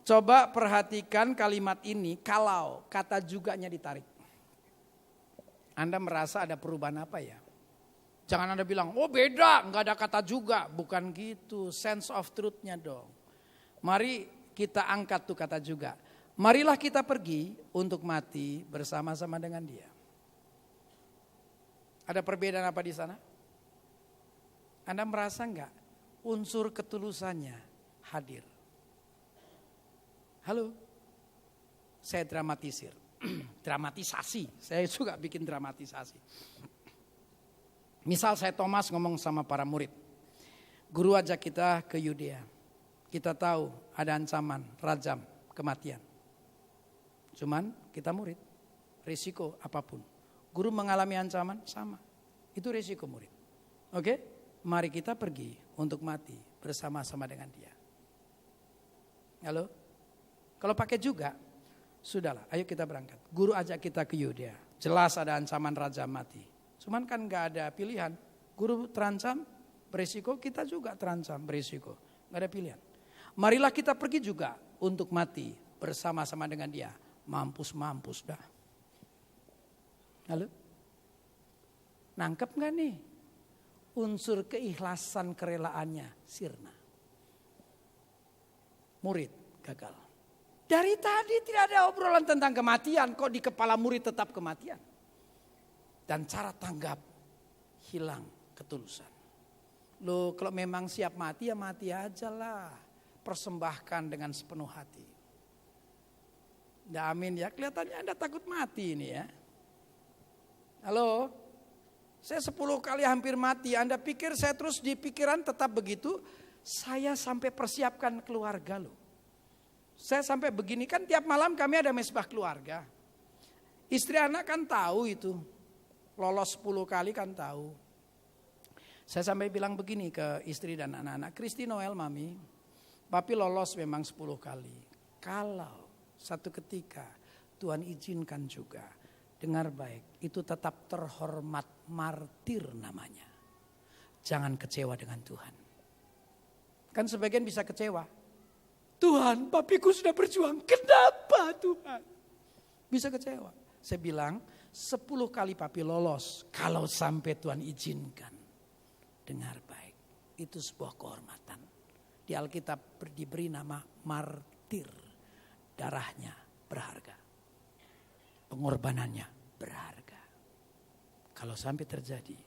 Coba perhatikan kalimat ini, kalau kata juganya ditarik. Anda merasa ada perubahan apa ya? Jangan Anda bilang, oh beda, nggak ada kata juga. Bukan gitu, sense of truth-nya dong. Mari kita angkat tuh kata juga. Marilah kita pergi untuk mati bersama-sama dengan dia. Ada perbedaan apa di sana? Anda merasa enggak unsur ketulusannya hadir? Halo? Saya dramatisir. Dramatisasi, saya suka bikin dramatisasi. Misal saya Thomas ngomong sama para murid. Guru ajak kita ke Yudea. Kita tahu ada ancaman, rajam, kematian. Cuman kita murid, risiko apapun. Guru mengalami ancaman, sama. Itu risiko murid. Oke? Mari kita pergi untuk mati bersama-sama dengan dia. Halo? Kalau pakai juga, sudahlah, ayo kita berangkat. Guru ajak kita ke Yudea. Jelas ada ancaman rajam mati. Cuman kan gak ada pilihan. Guru terancam berisiko, kita juga terancam berisiko. Gak ada pilihan. Marilah kita pergi juga untuk mati bersama-sama dengan dia. Mampus dah. Halo? Nangkep gak nih? Unsur keikhlasan kerelaannya sirna. Murid gagal. Dari tadi tidak ada obrolan tentang kematian. Kok di kepala murid tetap kematian? Dan cara tanggap hilang ketulusan. Loh kalau memang siap mati ya mati aja lah. Persembahkan dengan sepenuh hati. Ya amin ya, kelihatannya Anda takut mati ini ya. Halo, saya 10 kali hampir mati. Anda pikir saya terus di pikiran tetap begitu? Saya sampai persiapkan keluarga loh. Saya sampai begini kan tiap malam kami ada mesbah keluarga. Istri anak kan tahu itu. Lolos 10 kali kan tahu. Saya sampai bilang begini ke istri dan anak-anak. Kristi Noel mami, papi lolos memang 10 kali. Kalau satu ketika Tuhan izinkan juga. Dengar baik, itu tetap terhormat, martir namanya. Jangan kecewa dengan Tuhan. Kan sebagian bisa kecewa. Tuhan, papiku sudah berjuang, kenapa Tuhan? Bisa kecewa. Saya bilang, 10 kali papi lolos kalau sampai Tuhan izinkan. Dengar baik, itu sebuah kehormatan. Di Alkitab diberi nama martir. Darahnya berharga. Pengorbanannya berharga. Kalau sampai terjadi,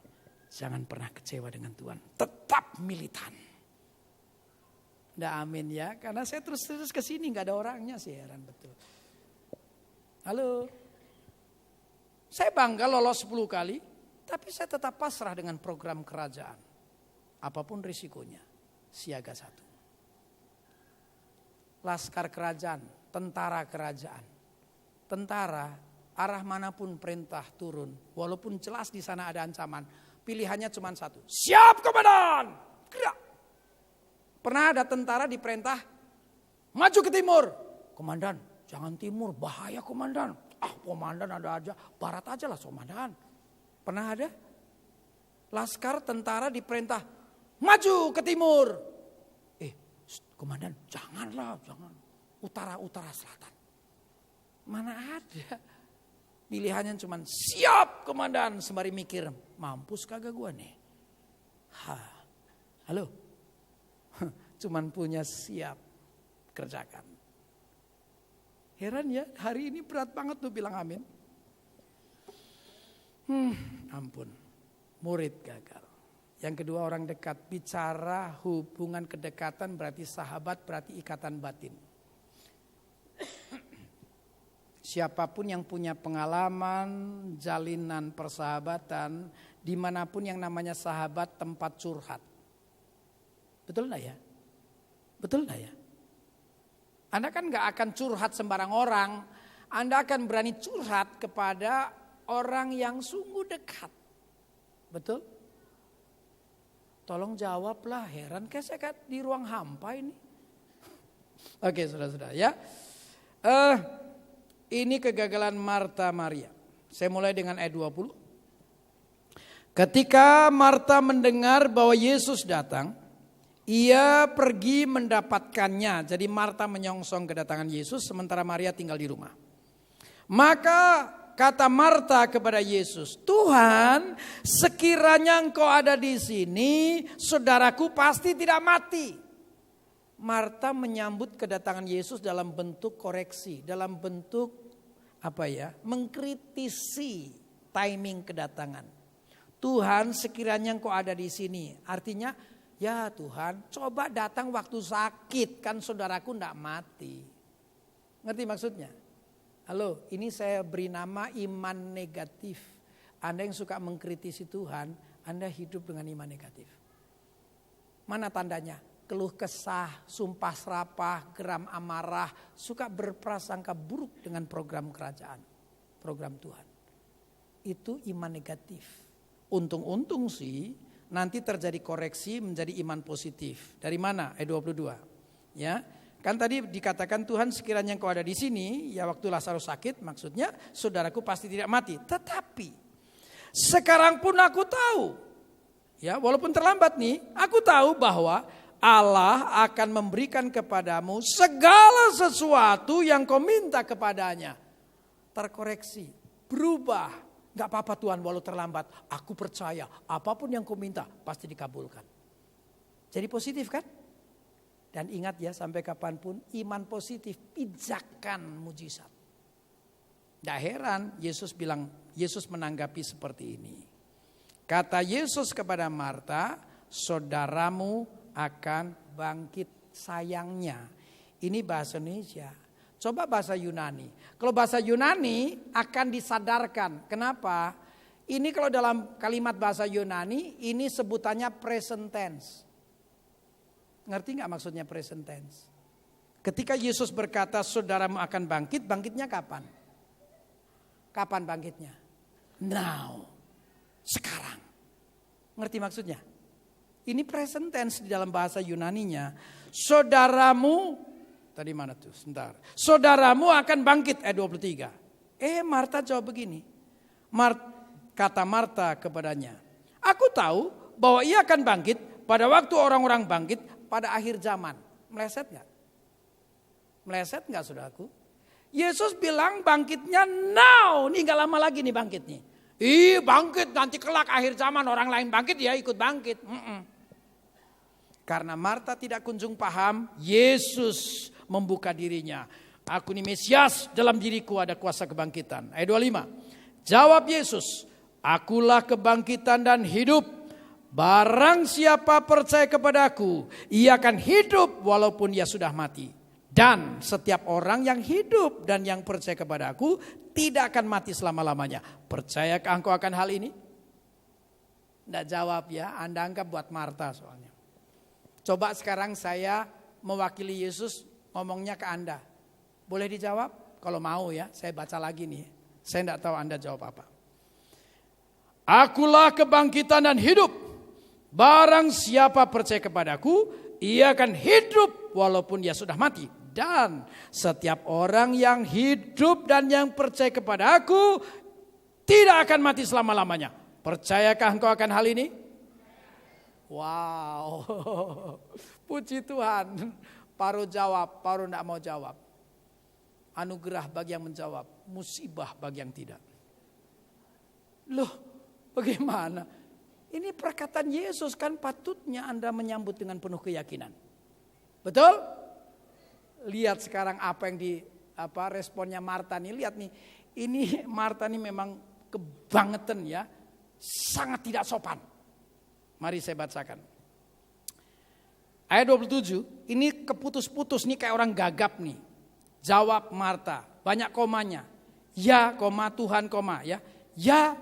jangan pernah kecewa dengan Tuhan. Tetap militan. Nggak amin ya, karena saya terus ke sini nggak ada orangnya sih, heran betul. Halo. Saya bangga lolos 10 kali, tapi saya tetap pasrah dengan program kerajaan. Apapun risikonya, siaga 1. Laskar kerajaan, tentara kerajaan. Tentara, arah manapun perintah turun. Walaupun jelas di sana ada ancaman, pilihannya cuma 1. Siap komandan, gerak. Pernah ada tentara diperintah, maju ke timur. Komandan, jangan timur, bahaya komandan. Komandan ada aja, barat aja lah komandan. Pernah ada? Laskar tentara diperintah, maju ke timur. Komandan, janganlah, jangan. Utara selatan. Mana ada. Pilihannya cuma siap komandan. Sembari mikir, mampus kagak gua nih. Halo. Cuman punya siap, kerjakan. Heran ya, hari ini berat banget tuh bilang amin. Ampun, murid gagal. Yang kedua orang dekat, bicara hubungan kedekatan berarti sahabat, berarti ikatan batin. Siapapun yang punya pengalaman, jalinan persahabatan, dimanapun yang namanya sahabat tempat curhat. Betul gak ya? Betul gak ya? Anda kan gak akan curhat sembarang orang. Anda akan berani curhat kepada orang yang sungguh dekat. Betul? Tolong jawablah, heran kayak saya di ruang hampa ini. Oke, saudara-saudara ya. Ini kegagalan Marta Maria. Saya mulai dengan ayat 20. Ketika Marta mendengar bahwa Yesus datang, ia pergi mendapatkannya. Jadi Marta menyongsong kedatangan Yesus sementara Maria tinggal di rumah. Maka kata Marta kepada Yesus, "Tuhan, sekiranya Engkau ada di sini, saudaraku pasti tidak mati." Marta menyambut kedatangan Yesus dalam bentuk koreksi, dalam bentuk mengkritisi timing kedatangan. Tuhan, sekiranya Engkau ada di sini, artinya ya Tuhan, coba datang waktu sakit, kan saudaraku enggak mati. Ngerti maksudnya? Halo, ini saya beri nama iman negatif. Anda yang suka mengkritisi Tuhan, Anda hidup dengan iman negatif. Mana tandanya? Keluh kesah, sumpah serapah, geram amarah, suka berprasangka buruk dengan program kerajaan, program Tuhan. Itu iman negatif. Untung-untung sih nanti terjadi koreksi menjadi iman positif. Dari mana? Ayat 22. Ya. Kan tadi dikatakan Tuhan sekiranya Engkau ada di sini, ya waktu Lazarus sakit, maksudnya saudaraku pasti tidak mati. Tetapi sekarang pun aku tahu, ya walaupun terlambat nih, aku tahu bahwa Allah akan memberikan kepadamu segala sesuatu yang kau minta kepadanya. Terkoreksi, berubah. Gak apa-apa Tuhan walau terlambat, aku percaya apapun yang kau minta pasti dikabulkan. Jadi positif kan? Dan ingat ya, sampai kapanpun iman positif pijakan mujizat. Gak heran Yesus menanggapi seperti ini. Kata Yesus kepada Marta, saudaramu akan bangkit. Sayangnya ini bahasa Indonesia. Coba bahasa Yunani. Kalau bahasa Yunani akan disadarkan. Kenapa? Ini kalau dalam kalimat bahasa Yunani ini sebutannya present tense. Ngerti gak maksudnya present tense? Ketika Yesus berkata saudaramu akan bangkit, bangkitnya kapan? Kapan bangkitnya? Now. Sekarang. Ngerti maksudnya? Ini present tense di dalam bahasa Yunaninya. Saudaramu, tadi mana tuh? Sebentar. Saudaramu akan bangkit, ayat 23. Marta jawab begini. Kata Marta kepadanya, aku tahu bahwa ia akan bangkit pada waktu orang-orang bangkit pada akhir zaman. Meleset gak? Meleset gak saudaraku? Yesus bilang bangkitnya now. Nih gak lama lagi nih bangkitnya. Bangkit nanti kelak akhir zaman orang lain bangkit ya ikut bangkit. Karena Marta tidak kunjung paham, Yesus membuka dirinya. Aku ini Mesias, dalam diriku ada kuasa kebangkitan. Ayat 25. Jawab Yesus, akulah kebangkitan dan hidup. Barang siapa percaya kepadaku, ia akan hidup walaupun ia sudah mati. Dan setiap orang yang hidup dan yang percaya kepadaku tidak akan mati selama-lamanya. Percayakah engkau akan hal ini? Tidak jawab ya, Anda anggap buat Marta soalnya. Coba sekarang saya mewakili Yesus ngomongnya ke Anda. Boleh dijawab? Kalau mau ya, saya baca lagi nih. Saya tidak tahu Anda jawab apa. Akulah kebangkitan dan hidup. Barang siapa percaya kepadaku, ia akan hidup walaupun dia sudah mati. Dan setiap orang yang hidup dan yang percaya kepada aku tidak akan mati selama-lamanya. Percayakah engkau akan hal ini? Wow, puji Tuhan. Paruh jawab, paruh tidak mau jawab. Anugerah bagi yang menjawab, musibah bagi yang tidak. Loh, bagaimana? Ini perkataan Yesus, kan patutnya Anda menyambut dengan penuh keyakinan. Betul? Lihat sekarang apa yang responnya Marta nih. Lihat nih, ini Marta nih memang kebangetan ya. Sangat tidak sopan. Mari saya bacakan. Ayat 27, ini keputus-putus nih kayak orang gagap nih. Jawab Marta, banyak komanya. Ya, koma Tuhan, koma ya. Ya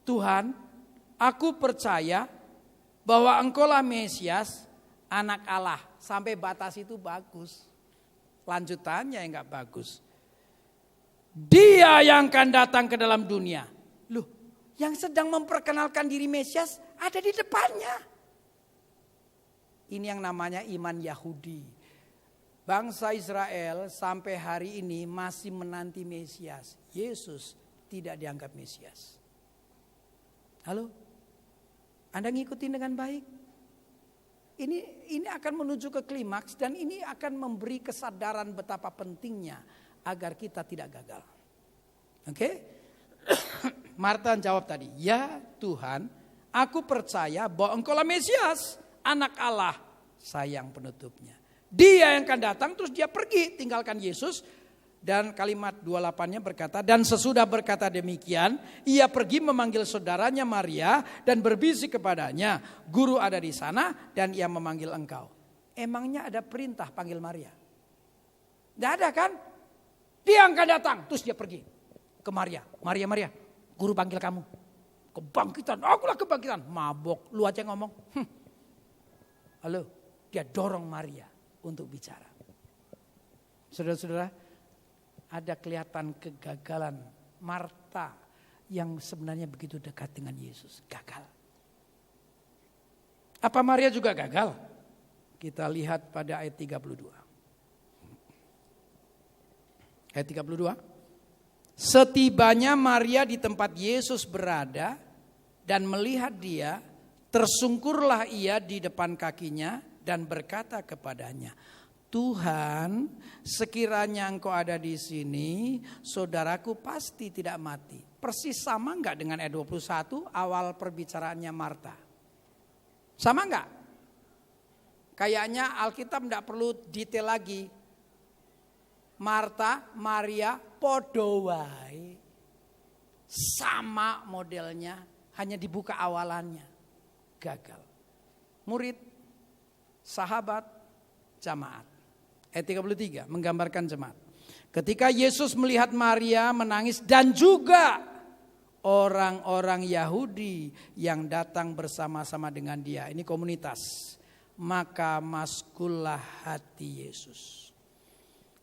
Tuhan, aku percaya bahwa Engkaulah Mesias, Anak Allah. Sampai batas itu bagus. Lanjutannya yang gak bagus. Dia yang akan datang ke dalam dunia. Loh, yang sedang memperkenalkan diri Mesias ada di depannya. Ini yang namanya iman Yahudi. Bangsa Israel sampai hari ini masih menanti Mesias. Yesus tidak dianggap Mesias. Halo? Anda ngikutin dengan baik? Ini akan menuju ke klimaks dan ini akan memberi kesadaran betapa pentingnya agar kita tidak gagal. Oke? Marta jawab tadi, ya Tuhan, aku percaya bahwa Engkaulah Mesias, Anak Allah, sayang penutupnya. Dia yang akan datang, terus dia pergi tinggalkan Yesus. Dan kalimat 28-nya berkata, dan sesudah berkata demikian, ia pergi memanggil saudaranya Maria dan berbisik kepadanya, guru ada di sana dan ia memanggil engkau. Emangnya ada perintah panggil Maria? Tidak ada kan? Dia yang akan datang, terus dia pergi ke Maria. Maria, guru panggil kamu. Kebangkitan, akulah kebangkitan. Mabok, lu aja ngomong. Halo, dia dorong Maria untuk bicara. Saudara-saudara, ada kelihatan kegagalan Marta yang sebenarnya begitu dekat dengan Yesus. Gagal. Apa Maria juga gagal? Kita lihat pada ayat 32. Ayat 32. Setibanya Maria di tempat Yesus berada dan melihat dia, tersungkurlah ia di depan kakinya dan berkata kepadanya, Tuhan, sekiranya engkau ada di sini, saudaraku pasti tidak mati. Persis sama enggak dengan ayat 21 awal perbicaraannya Marta? Sama enggak? Kayaknya Alkitab enggak perlu detail lagi. Marta, Maria, podo wae. Sama modelnya, hanya dibuka awalannya. Gagal. Murid, sahabat, jamaat. Ayat 33 menggambarkan jemaat. Ketika Yesus melihat Maria menangis dan juga orang-orang Yahudi yang datang bersama-sama dengan dia. Ini komunitas. Maka maskullah hati Yesus.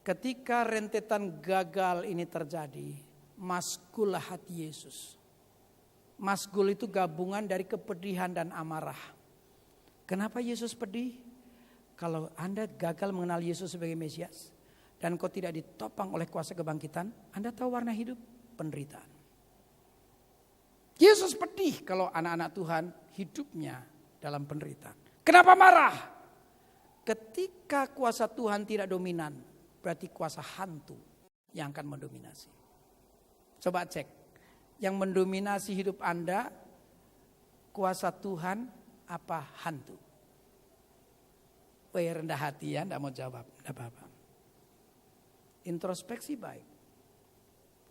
Ketika rentetan gagal ini terjadi, maskullah hati Yesus. Masgul itu gabungan dari kepedihan dan amarah. Kenapa Yesus pedih? Kalau Anda gagal mengenal Yesus sebagai Mesias dan kau tidak ditopang oleh kuasa kebangkitan, Anda tahu warna hidup? Penderitaan. Yesus pedih kalau anak-anak Tuhan hidupnya dalam penderitaan. Kenapa marah? Ketika kuasa Tuhan tidak dominan, berarti kuasa hantu yang akan mendominasi. Coba cek. Yang mendominasi hidup Anda, kuasa Tuhan apa hantu? Rendah hati ya, enggak mau jawab, enggak apa-apa. Introspeksi baik.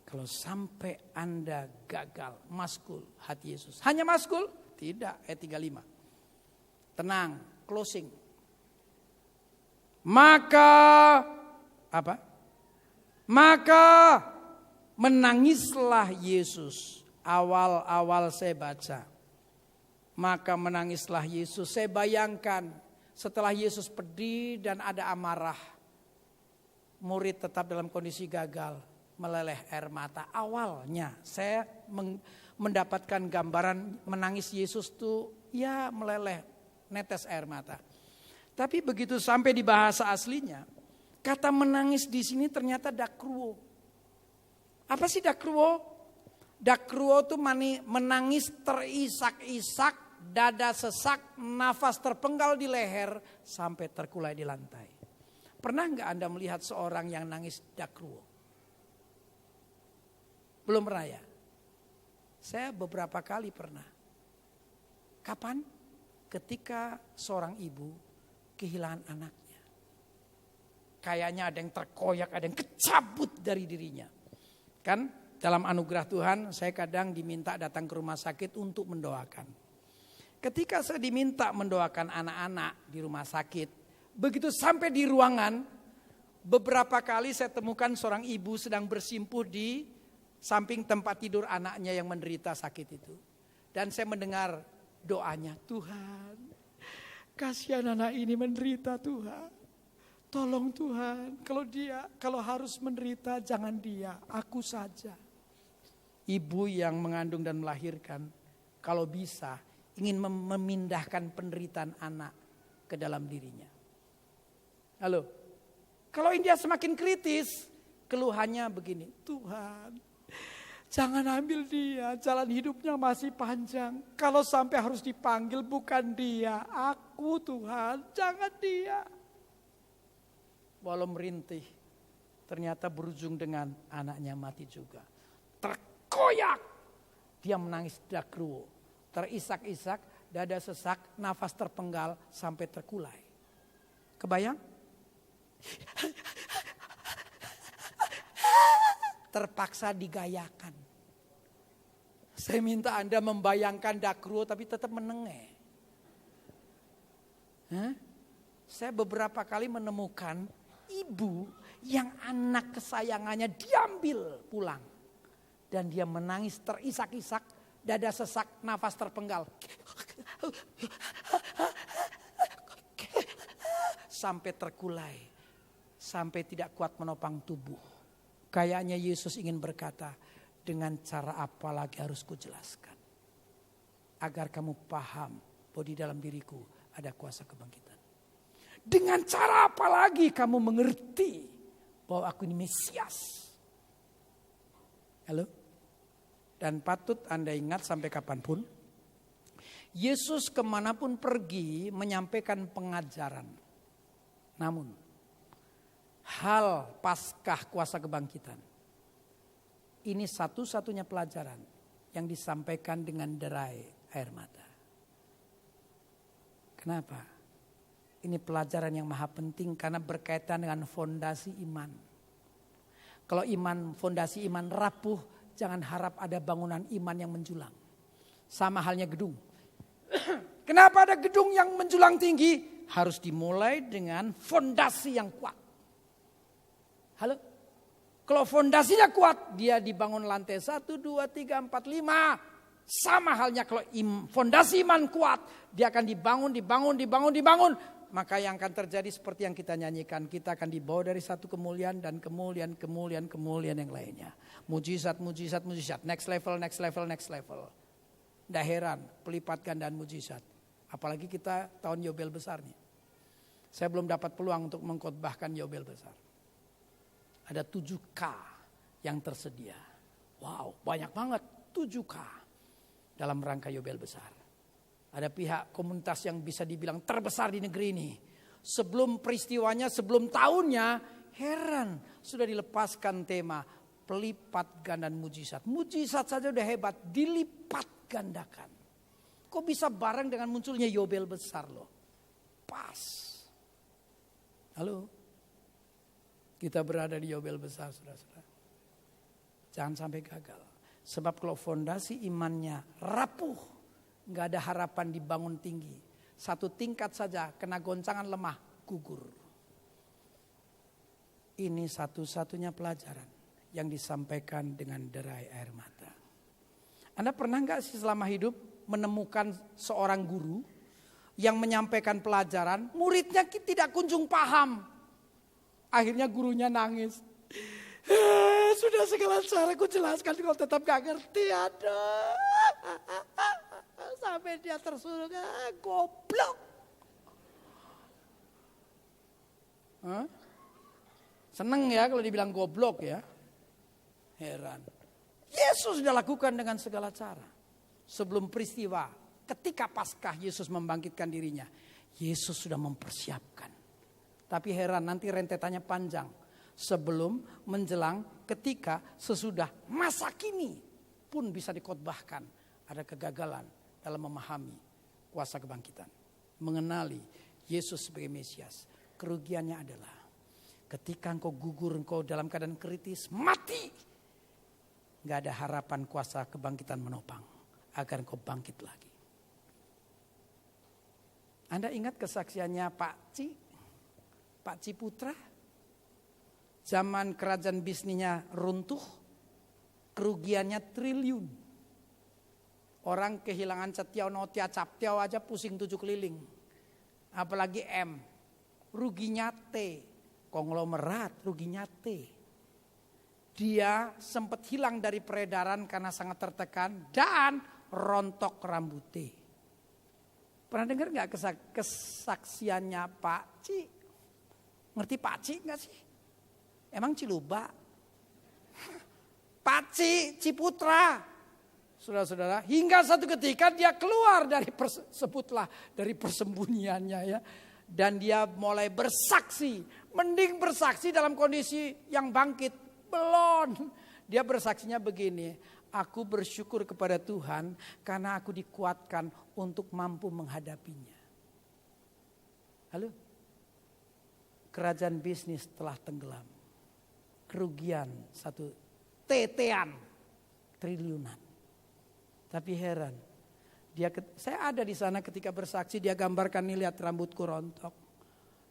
Kalau sampai Anda gagal, maskul hati Yesus. Hanya maskul? Tidak, ayat 35. Tenang, closing. Maka apa? Maka menangislah Yesus. Awal-awal saya baca. Maka menangislah Yesus. Saya bayangkan setelah Yesus pedih dan ada amarah. Murid tetap dalam kondisi gagal. Meleleh air mata. Awalnya saya mendapatkan gambaran menangis Yesus tuh ya meleleh. Netes air mata. Tapi begitu sampai di bahasa aslinya. Kata menangis di sini ternyata dakruo. Apa sih dakruo? Dakruo itu menangis terisak-isak, dada sesak, nafas terpenggal di leher sampai terkulai di lantai. Pernah nggak Anda melihat seorang yang nangis dakruo? Belum pernah ya? Saya beberapa kali pernah. Kapan? Ketika seorang ibu kehilangan anaknya. Kayaknya ada yang terkoyak, ada yang kecabut dari dirinya. Kan dalam anugerah Tuhan saya kadang diminta datang ke rumah sakit untuk mendoakan. Ketika saya diminta mendoakan anak-anak di rumah sakit, begitu sampai di ruangan, beberapa kali saya temukan seorang ibu sedang bersimpuh di samping tempat tidur anaknya yang menderita sakit itu. Dan saya mendengar doanya, Tuhan, kasihan anak ini menderita Tuhan. Tolong Tuhan, kalau harus menderita jangan dia, aku saja. Ibu yang mengandung dan melahirkan, kalau bisa ingin memindahkan penderitaan anak ke dalam dirinya. Halo, kalau India semakin kritis, keluhannya begini, Tuhan, jangan ambil dia, jalan hidupnya masih panjang. Kalau sampai harus dipanggil bukan dia, aku Tuhan, jangan dia. Walau merintih, ternyata berujung dengan anaknya mati juga. Terkoyak, dia menangis dakruo, terisak-isak, dada sesak, nafas terpenggal sampai terkulai. Kebayang? Terpaksa digayakan. Saya minta Anda membayangkan dakruo tapi tetap menengeh. Saya beberapa kali menemukan ibu yang anak kesayangannya diambil pulang. Dan dia menangis terisak-isak, dada sesak, nafas terpenggal. Sampai terkulai, sampai tidak kuat menopang tubuh. Kayaknya Yesus ingin berkata, dengan cara apa lagi harus kujelaskan? Agar kamu paham bahwa di dalam diriku ada kuasa kebangkitan. Dengan cara apa lagi kamu mengerti bahwa aku ini Mesias? Halo? Dan patut Anda ingat sampai kapanpun, Yesus kemanapun pergi menyampaikan pengajaran. Namun, hal Paskah kuasa kebangkitan, ini satu-satunya pelajaran yang disampaikan dengan derai air mata. Kenapa? Ini pelajaran yang maha penting karena berkaitan dengan fondasi iman. Kalau fondasi iman rapuh, jangan harap ada bangunan iman yang menjulang. Sama halnya gedung. Kenapa ada gedung yang menjulang tinggi? Harus dimulai dengan fondasi yang kuat. Halo? Kalau fondasinya kuat, dia dibangun lantai 1, 2, 3, 4, 5. Sama halnya kalau fondasi iman kuat, dia akan dibangun. Maka yang akan terjadi seperti yang kita nyanyikan, kita akan dibawa dari satu kemuliaan dan kemuliaan yang lainnya. Mujizat. Next level. Nggak heran, pelipat gandaan mujizat. Apalagi kita tahun Yobel besar nih. Saya belum dapat peluang untuk mengkhotbahkan Yobel besar. Ada 7K yang tersedia. Wow, banyak banget 7K dalam rangka Yobel besar. Ada pihak komunitas yang bisa dibilang terbesar di negeri ini. Sebelum peristiwanya, sebelum tahunnya, heran sudah dilepaskan tema pelipat gandaan mujizat. Mujizat saja udah hebat, dilipat gandakan. Kok bisa bareng dengan munculnya Yobel besar loh. Pas. Halo. Kita berada di Yobel besar, saudara-saudara. Jangan sampai gagal. Sebab kalau fondasi imannya rapuh, nggak ada harapan dibangun tinggi. Satu tingkat saja kena goncangan lemah, gugur. Ini satu-satunya pelajaran yang disampaikan dengan derai air mata. Anda pernah nggak sih selama hidup menemukan seorang guru yang menyampaikan pelajaran, muridnya tidak kunjung paham. Akhirnya gurunya nangis. Sudah segala cara ku jelaskan, kalau tetap gak ngerti, aduh. Sampai dia tersuruh, goblok. Seneng ya kalau dibilang goblok ya. Heran. Yesus sudah lakukan dengan segala cara. Sebelum peristiwa, ketika Paskah Yesus membangkitkan dirinya, Yesus sudah mempersiapkan Tapi heran, nanti rentetannya panjang. Sebelum, menjelang, ketika, sesudah, masa kini pun bisa dikhotbahkan. Ada kegagalan dalam memahami kuasa kebangkitan. Mengenali Yesus sebagai Mesias. Kerugiannya adalah ketika engkau gugur, engkau dalam keadaan kritis, mati. Gak ada harapan kuasa kebangkitan menopang agar engkau bangkit lagi. Anda ingat kesaksiannya Pak Ciputra? Zaman kerajaan bisnisnya runtuh, kerugiannya triliun. Orang kehilangan cetiau notia captiau aja pusing 7 keliling. Apalagi M, ruginya T, konglomerat ruginya T. Dia sempat hilang dari peredaran karena sangat tertekan dan rontok rambut T. Pernah dengar gak kesaksiannya Pak Ci? Ngerti Pak Ci gak sih? Emang Ciluba? Pak Ciputra. Saudara-saudara, hingga satu ketika dia keluar dari dari persembunyiannya ya. Dan dia mulai bersaksi. Mending bersaksi dalam kondisi yang bangkit. Belum. Dia bersaksinya begini. Aku bersyukur kepada Tuhan karena aku dikuatkan untuk mampu menghadapinya. Halo? Kerajaan bisnis telah tenggelam. Kerugian satu tetean triliunan. Tapi heran. Saya ada di sana ketika bersaksi, dia gambarkan nih, lihat rambutku rontok.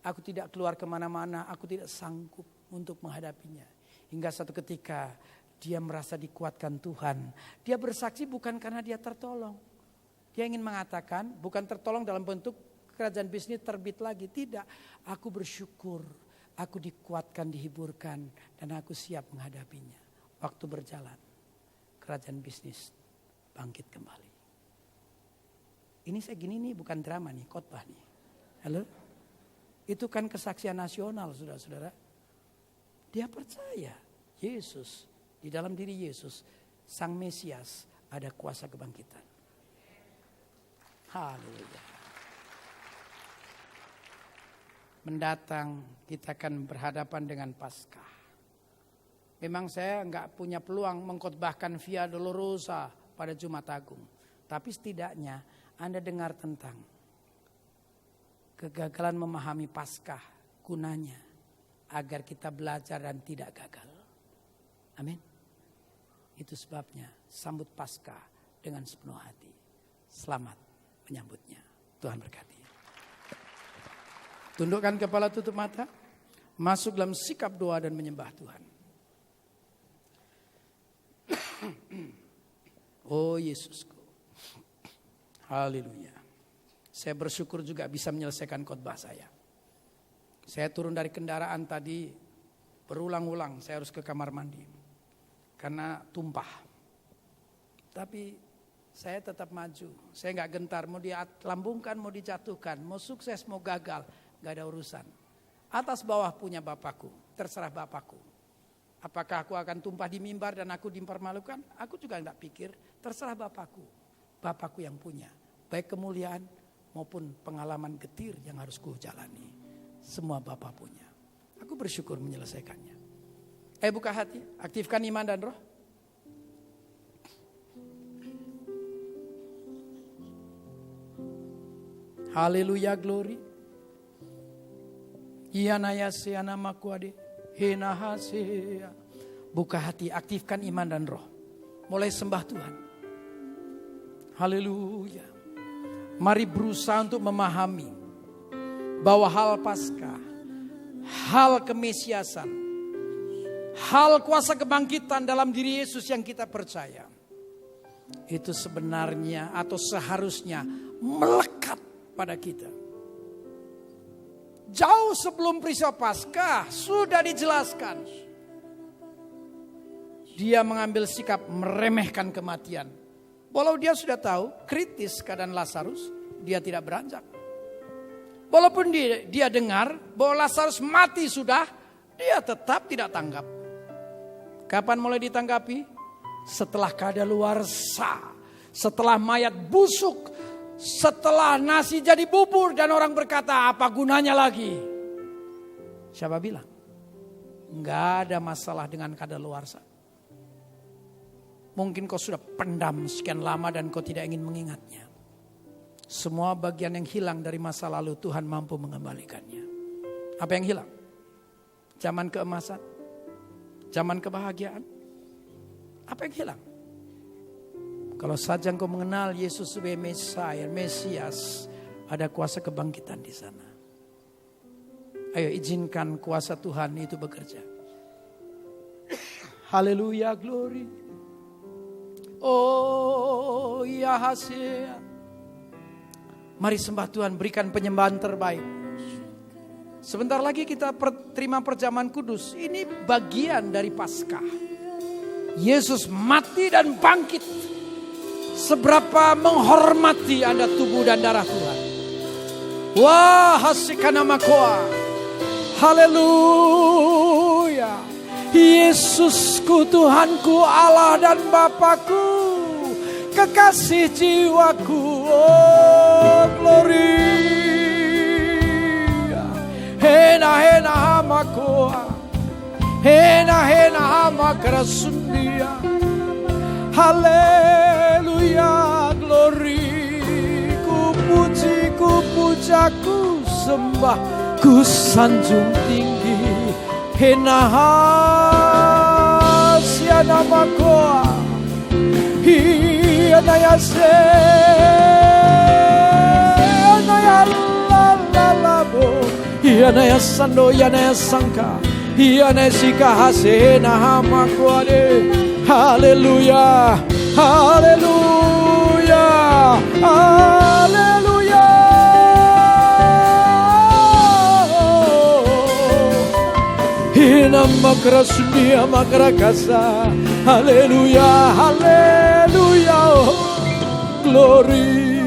Aku tidak keluar kemana-mana, aku tidak sanggup untuk menghadapinya. Hingga satu ketika dia merasa dikuatkan Tuhan. Dia bersaksi bukan karena dia tertolong. Dia ingin mengatakan bukan tertolong dalam bentuk kerajaan bisnis terbit lagi. Tidak, aku bersyukur, aku dikuatkan, dihiburkan, dan aku siap menghadapinya. Waktu berjalan, kerajaan bisnis bangkit kembali. Ini saya gini nih, bukan drama nih, khotbah nih. Halo? Itu kan kesaksian nasional, saudara-saudara. Dia percaya Yesus, di dalam diri Yesus, Sang Mesias, ada kuasa kebangkitan. Haleluya. Mendatang kita akan berhadapan dengan Paskah. Memang saya enggak punya peluang mengkhotbahkan Via Dolorosa pada Jumat Agung. Tapi setidaknya Anda dengar tentang kegagalan memahami Paskah, gunanya agar kita belajar dan tidak gagal. Amin. Itu sebabnya sambut Paskah dengan sepenuh hati. Selamat menyambutnya. Tuhan berkati. Tundukkan kepala, tutup mata. Masuk dalam sikap doa dan menyembah Tuhan. Oh Yesusku. Haleluya. Saya bersyukur juga bisa menyelesaikan khotbah saya. Saya turun dari kendaraan tadi berulang-ulang saya harus ke kamar mandi. Karena tumpah. Tapi saya tetap maju. Saya gak gentar, mau dilambungkan, mau dijatuhkan, mau sukses, mau gagal. Gak ada urusan. Atas bawah punya Bapakku, terserah Bapakku. Apakah aku akan tumpah di mimbar dan aku dipermalukan? Aku juga gak pikir, terserah Bapakku. Bapakku yang punya, baik kemuliaan maupun pengalaman getir yang harus ku jalani. Semua Bapa punya. Aku bersyukur menyelesaikannya. Buka hati, aktifkan iman dan roh. Haleluya, glory. Iyanayase anamakuade. Henahasea. Buka hati, aktifkan iman dan roh. Mulai sembah Tuhan. Haleluya. Mari berusaha untuk memahami bahwa hal Paskah, hal kemesiasan, hal kuasa kebangkitan dalam diri Yesus yang kita percaya, itu sebenarnya atau seharusnya melekat pada kita. Jauh sebelum peristiwa Paskah sudah dijelaskan. Dia mengambil sikap meremehkan kematian. Walau dia sudah tahu kritis keadaan Lazarus, dia tidak beranjak. Walaupun dia dengar bahwa Lazarus mati sudah, dia tetap tidak tanggap. Kapan mulai ditanggapi? Setelah kadaluarsa, setelah mayat busuk, setelah nasi jadi bubur dan orang berkata, apa gunanya lagi? Siapa bilang? Enggak ada masalah dengan kadaluarsa. Mungkin kau sudah pendam sekian lama dan kau tidak ingin mengingatnya. Semua bagian yang hilang dari masa lalu Tuhan mampu mengembalikannya. Apa yang hilang? Zaman keemasan? Zaman kebahagiaan? Apa yang hilang? Kalau saja engkau mengenal Yesus sebagai Mesias, ada kuasa kebangkitan di sana. Ayo izinkan kuasa Tuhan itu bekerja. Haleluya, glory. Oh ya hasil. Mari sembah Tuhan, berikan penyembahan terbaik. Sebentar lagi kita terima perjamuan kudus. Ini bagian dari Paskah. Yesus mati dan bangkit. Seberapa menghormati Anda tubuh dan darah Tuhan. Wah, hasikana makoa. Haleluya. Yesusku, Tuhanku, Allah dan Bapakku, kekasih jiwaku. Oh, glory. Hena hena hamakoa. Hena hena hamakrasundia. Haleluya, glory. Ku puji, ku pujaku sembah, ku sanjung tinggi. Henaha siana makoa. Hiana yase. Hiana ya lalabo. Hiana ya sando, hiana ya sangka. Hiana sika hasena hamakoa de. Haleluya, haleluya, haleluya. Hina makrasunia makrakasa. Haleluya, haleluya, oh, glory.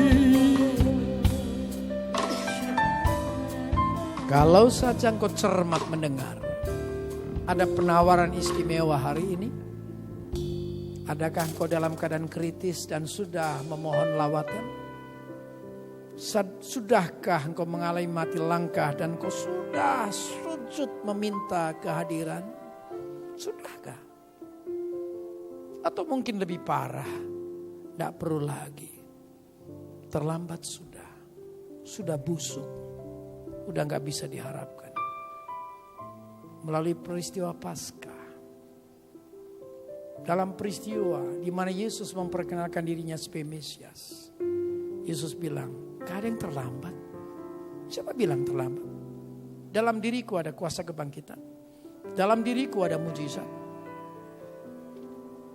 Kalau saja engkau cermat mendengar, ada penawaran istimewa hari ini. Adakah engkau dalam keadaan kritis dan sudah memohon lawatan? Sudahkah engkau mengalami mati langkah dan engkau sudah sujud meminta kehadiran? Sudahkah? Atau mungkin lebih parah, tidak perlu lagi. Terlambat sudah busuk, udah gak bisa diharapkan. Melalui peristiwa Paskah, dalam peristiwa di mana Yesus memperkenalkan dirinya sebagai Mesias, Yesus bilang, gak ada yang terlambat. Siapa bilang terlambat? Dalam diriku ada kuasa kebangkitan. Dalam diriku ada mujizat.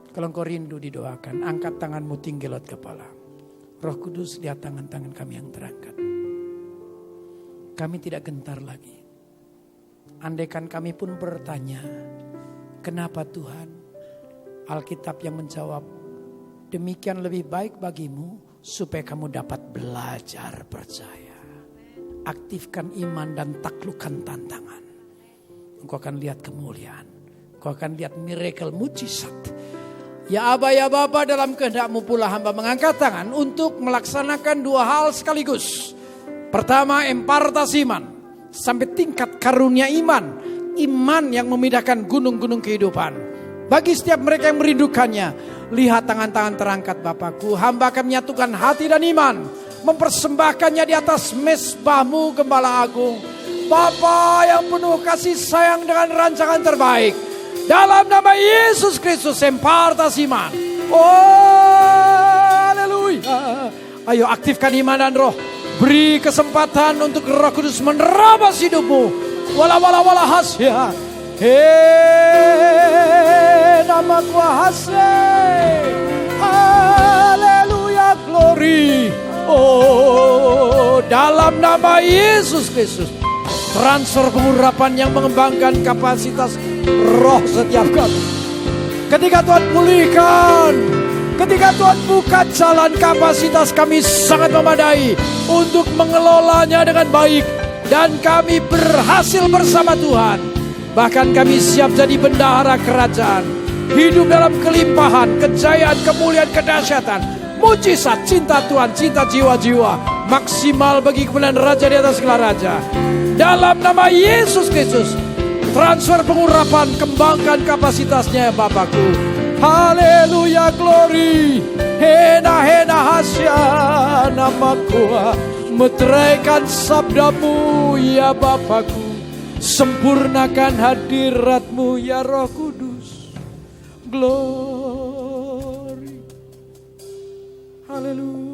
Kalau engkau rindu didoakan, angkat tanganmu tinggi laut kepala. Roh Kudus, lihat tangan-tangan kami yang terangkat. Kami tidak gentar lagi. Andaikan kami pun bertanya, kenapa Tuhan? Alkitab yang menjawab, demikian lebih baik bagimu supaya kamu dapat belajar percaya. Aktifkan iman dan taklukkan tantangan. Engkau akan lihat kemuliaan. Engkau akan lihat miracle, mujizat. Ya Aba, ya Bapa, dalam kehendak-Mu pula hamba mengangkat tangan untuk melaksanakan dua hal sekaligus. Pertama, impartas iman. Sampai tingkat karunia iman. Iman yang memindahkan gunung-gunung kehidupan. Bagi setiap mereka yang merindukannya, lihat tangan-tangan terangkat Bapakku. Hamba akan menyatukan hati dan iman, mempersembahkannya di atas mezbah-Mu, Gembala Agung. Bapa yang penuh kasih sayang dengan rancangan terbaik. Dalam nama Yesus Kristus, impartas iman. Oh, haleluya. Ayo aktifkan iman dan roh. Beri kesempatan untuk Roh Kudus menerabas hidupmu. Wala wala wala hasya. Nama kuasa. Haleluya, glory. Oh, dalam nama Yesus Kristus, transfer pengurapan yang mengembangkan kapasitas roh setiap kami. Ketika Tuhan pulihkan, ketika Tuhan buka jalan, kapasitas kami sangat memadai untuk mengelolanya dengan baik. Dan kami berhasil bersama Tuhan. Bahkan kami siap jadi bendahara kerajaan. Hidup dalam kelimpahan, kejayaan, kemuliaan, kedahsyatan, mujizat, cinta Tuhan, cinta jiwa-jiwa. Maksimal bagi kemenangan Raja di atas segala raja. Dalam nama Yesus Kristus, Transfer pengurapan, kembangkan kapasitasnya Bapakku. Haleluya, glory. Hena hasya namaku. Meteraikan sabdamu ya Bapakku. Sempurnakan hadiratmu ya Roh Kudus. Glory. Haleluya.